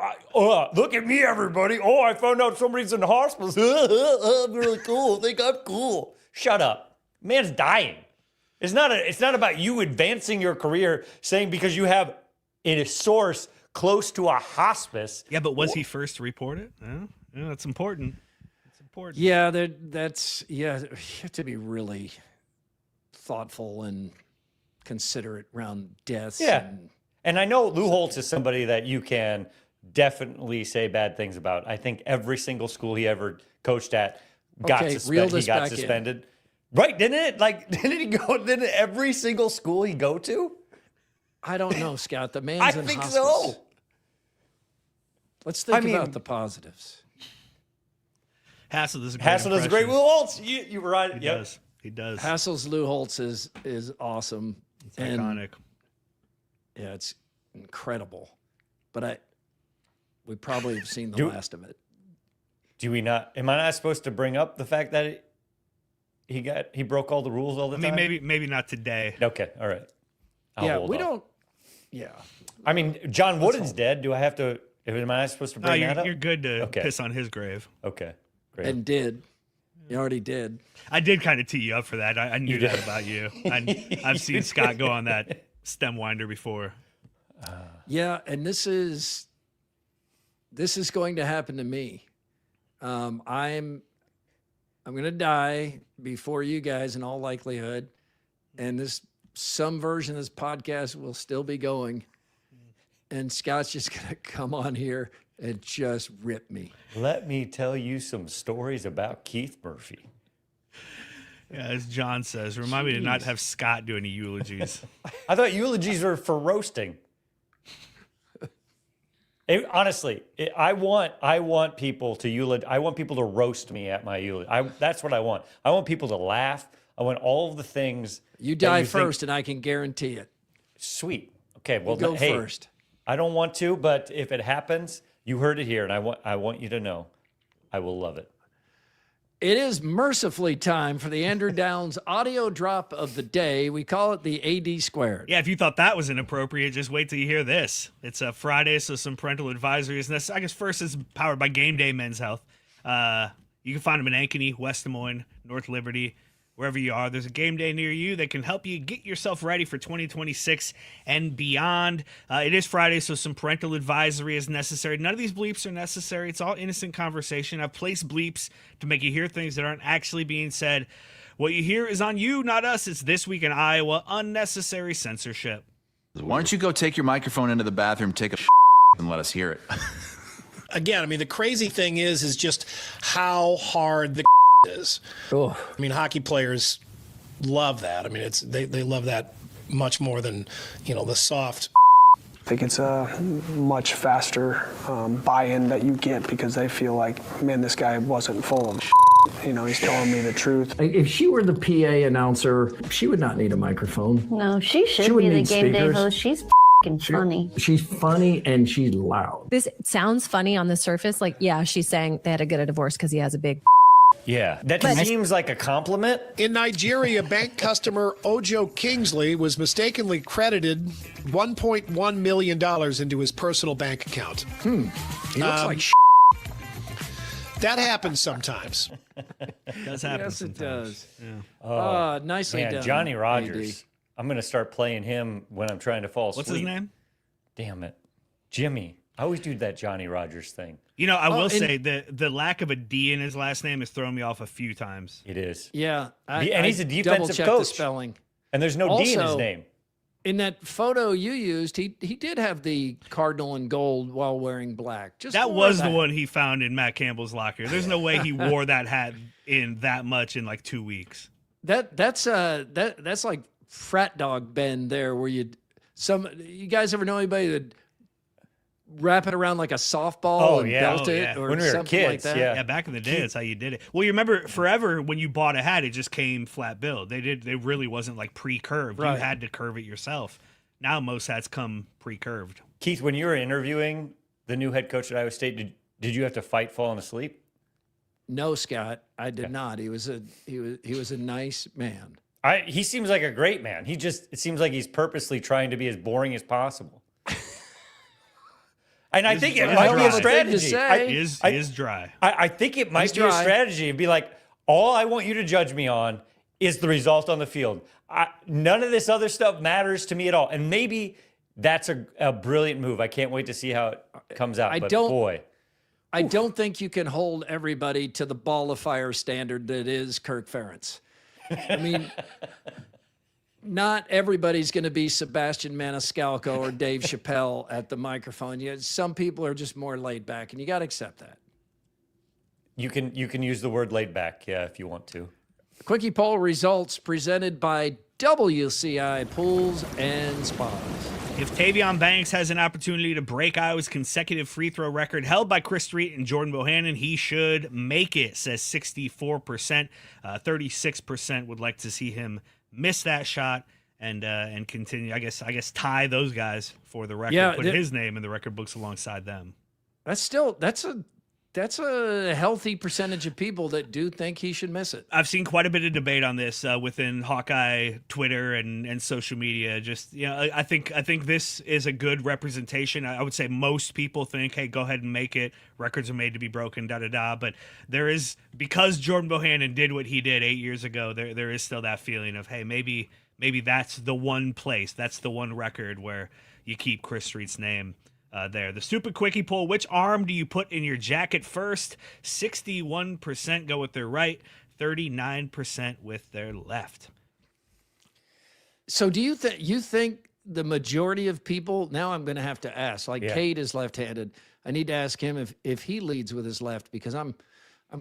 Look at me, everybody! Oh, I found out somebody's in hospice. I'm really cool. Think I'm cool. Shut up, man's dying. It's not about you advancing your career, saying because you have a source close to a hospice. Yeah, but was he first to report it? Yeah, that's important. It's important. Yeah, you have to be really thoughtful and considerate around deaths. Yeah. and- And I know Lou Holtz is somebody that you can definitely say bad things about. I think every single school he ever coached at got Okay, reel suspended. this He got back in. suspended. Right, didn't it? Like, didn't every single school he go to? I don't know, Scott. The man's I in think hospice. so. Let's think I mean- about the positives. Hassel does a great Hassel does a great Lou impression. Holtz. You were right. He Yep. does. He does. Hassel's Lou Holtz is awesome. It's iconic. Yeah, it's incredible. But we probably have seen the Do- last of it. Do we not? Am I not supposed to bring up the fact that he broke all the rules all the I mean, time? maybe not today. Okay, all right. I'll Yeah, hold we off. don't. Yeah. I mean, John Wooden's dead. Do I have to? Am I not supposed to No, bring that up? you're good to Okay. piss on his grave. Okay, great. And did. You already did. I did kind of tee you up for that. I knew You that did. about you. I've seen Scott go on that stem winder before. Yeah, and this is going to happen to me. I'm going to die before you guys in all likelihood, and some version of this podcast will still be going. And Scott's just going to come on here and just rip me. Let me tell you some stories about Keith Murphy. Yeah, as John says, remind me to not have Scott do any eulogies. I thought eulogies were for roasting. Honestly, I want people to I want people to roast me at my eulogy. That's what I want. I want people to laugh. I want all of the things. You die first, and I can guarantee it. Sweet. Okay. Well, go hey, first. I don't want to, but if it happens, you heard it here, and I want you to know, I will love it. It is mercifully time for the Andrew Downs audio drop of the day. We call it the AD squared. Yeah, if you thought that was inappropriate, just wait till you hear this. It's a Friday, so some parental advisories. And this, I guess first is powered by Game Day Men's Health. You can find them in Ankeny, West Des Moines, North Liberty, wherever you are. There's a game day near you that can help you get yourself ready for 2026 and beyond. It is Friday, so some parental advisory is necessary. None of these bleeps are necessary. It's all innocent conversation. I've placed bleeps to make you hear things that aren't actually being said. What you hear is on you, not us. It's This Week in Iowa, unnecessary censorship. Why don't you go take your microphone into the bathroom, take a and let us hear it? Again, I mean, the crazy thing is just how hard the is. Oh. I mean, hockey players love that. I mean, they love that much more than, the soft. I think it's a much faster buy-in that you get because they feel like, man, this guy wasn't full of he's telling me the truth. If she were the PA announcer, she would not need a microphone. No, she should be wouldn't the need game day speakers. host. She's funny. She's funny and she's loud. This sounds funny on the surface. Like, yeah, she's saying they had to get a divorce because he has a big. Yeah, that seems like a compliment. In Nigeria, bank customer Ojo Kingsley was mistakenly credited $1.1 million into his personal bank account. He looks like that happens sometimes. It does happen. Yes, it does. Yeah. Nicely man, done, Johnny Rogers. AD. I'm going to start playing him when I'm trying to fall asleep. What's his name? Damn it. Jimmy. I always do that Johnny Rogers thing. I will say the lack of a D in his last name has thrown me off a few times. It is. Yeah. And he's a defensive double-checked coach. the spelling. And there's no D in his Also, name. In that photo you used, he did have the cardinal in gold while wearing black. That was the one he found in Matt Campbell's locker. There's no way he wore that hat in that much in like 2 weeks. That's like frat dog Ben there, where you guys ever know anybody that wrap it around like a softball and belt it or when we were something kids, like that? Yeah, back in the day, that's how you did it. Well, you remember forever when you bought a hat, it just came flat billed. They really wasn't like pre-curved. Right. You had to curve it yourself. Now most hats come pre-curved. Keith, when you were interviewing the new head coach at Iowa State, did you have to fight falling asleep? No, Scott, I did not. He was a nice man. He seems like a great man. It seems like he's purposely trying to be as boring as possible. And I think it might be a strategy. He is dry. I think it might be a strategy. It'd be like, all I want you to judge me on is the result on the field. None of this other stuff matters to me at all. And maybe that's a brilliant move. I can't wait to see how it comes out. I don't think you can hold everybody to the ball of fire standard that is Kirk Ferentz. I mean, not everybody's going to be Sebastian Maniscalco or Dave Chappelle at the microphone. Some people are just more laid back, and you got to accept that. You can use the word laid back, yeah, if you want to. Quickie poll results presented by WCI Pools and Spas. If Tavon Banks has an opportunity to break Iowa's consecutive free throw record held by Chris Street and Jordan Bohannon, he should make it, says 64%. 36% would like to see him miss that shot and continue. I guess tie those guys for the record. Yeah, put his name in the record books alongside them. That's a healthy percentage of people that do think he should miss it. I've seen quite a bit of debate on this within Hawkeye Twitter and social media. I think this is a good representation. I would say most people think, hey, go ahead and make it. Records are made to be broken, da-da-da. But there is, because Jordan Bohannon did what he did 8 years ago, there is still that feeling of, hey, maybe that's the one place, that's the one record where you keep Chris Street's name there. The Super Quickie poll, which arm do you put in your jacket first? 61% go with their right, 39% with their left. So do you think the majority of people, now I'm going to have to ask, Cade is left-handed. I need to ask him if he leads with his left, because I'm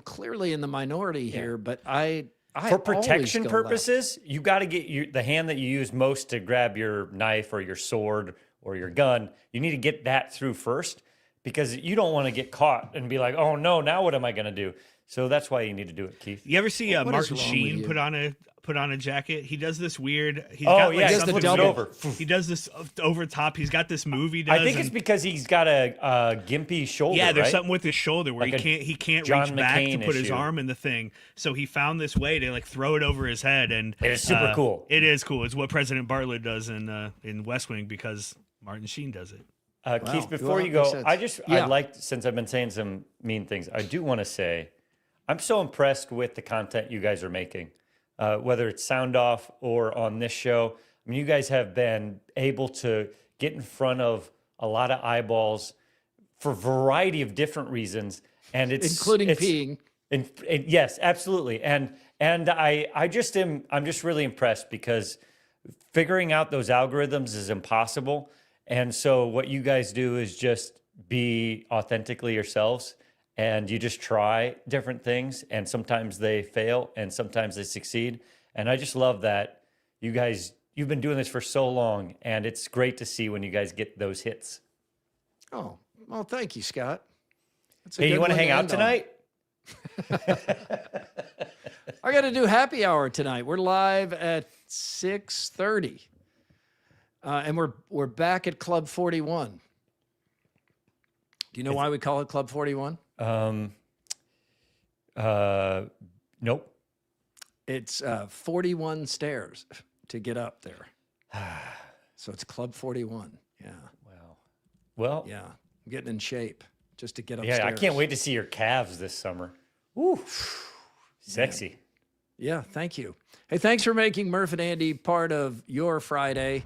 clearly in the minority here, but I for protection always go purposes, you got to get the hand that you use most to grab your knife or your sword or your gun. You need to get that through first. because you don't want to get caught and be like, oh no, now what am I going to do? So that's why you need to do it, Keith. You ever see What is Martin wrong with Sheen you? put on a jacket? He does this weird. He's Oh, got yeah, he something flips it over. He does this over top. He's got this movie. Does, I think it's because he's got a gimpy shoulder. yeah, there's right? something with his shoulder where Like he can't John reach back to McCain put his issue. arm in the thing. So he found this way to like throw it over his head, and It is super cool. It is cool. It's what President Bartlett does in West Wing because Martin Sheen does it. Keith, before Well, you makes go, sense. I'd like, since I've been saying some mean things, I do want to say I'm so impressed with the content you guys are making, whether it's Sound Off or on this show. I mean, you guys have been able to get in front of a lot of eyeballs for a variety of different reasons, and Including peeing. And yes, absolutely. And I'm just really impressed because figuring out those algorithms is impossible. And so what you guys do is just be authentically yourselves, and you just try different things, and sometimes they fail and sometimes they succeed. And I just love that you've been doing this for so long, and it's great to see when you guys get those hits. Oh, well, thank you, Scott. That's a Hey, good you want to one hang out end on. tonight? I got to do happy hour tonight. We're live at 6:30, and we're back at Club 41. Do you know why we call it Club 41? Nope. It's 41 stairs to get up there. So it's Club 41. Yeah. Wow. Well, Yeah. I'm getting in shape just to get upstairs. yeah, I can't wait to see your calves this summer. Woo. Sexy. Yeah, thank you. Hey, thanks for making Murph and Andy part of your Friday.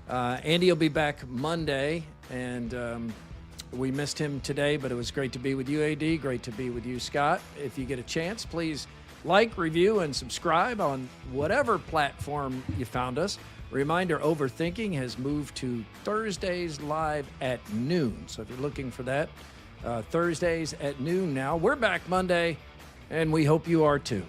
Andy will be back Monday, and we missed him today, but it was great to be with you, AD. Great to be with you, Scott. If you get a chance, please like, review, and subscribe on whatever platform you found us. Reminder, Overthinking has moved to Thursdays live at noon. So if you're looking for that, Thursdays at noon now. We're back Monday, and we hope you are too.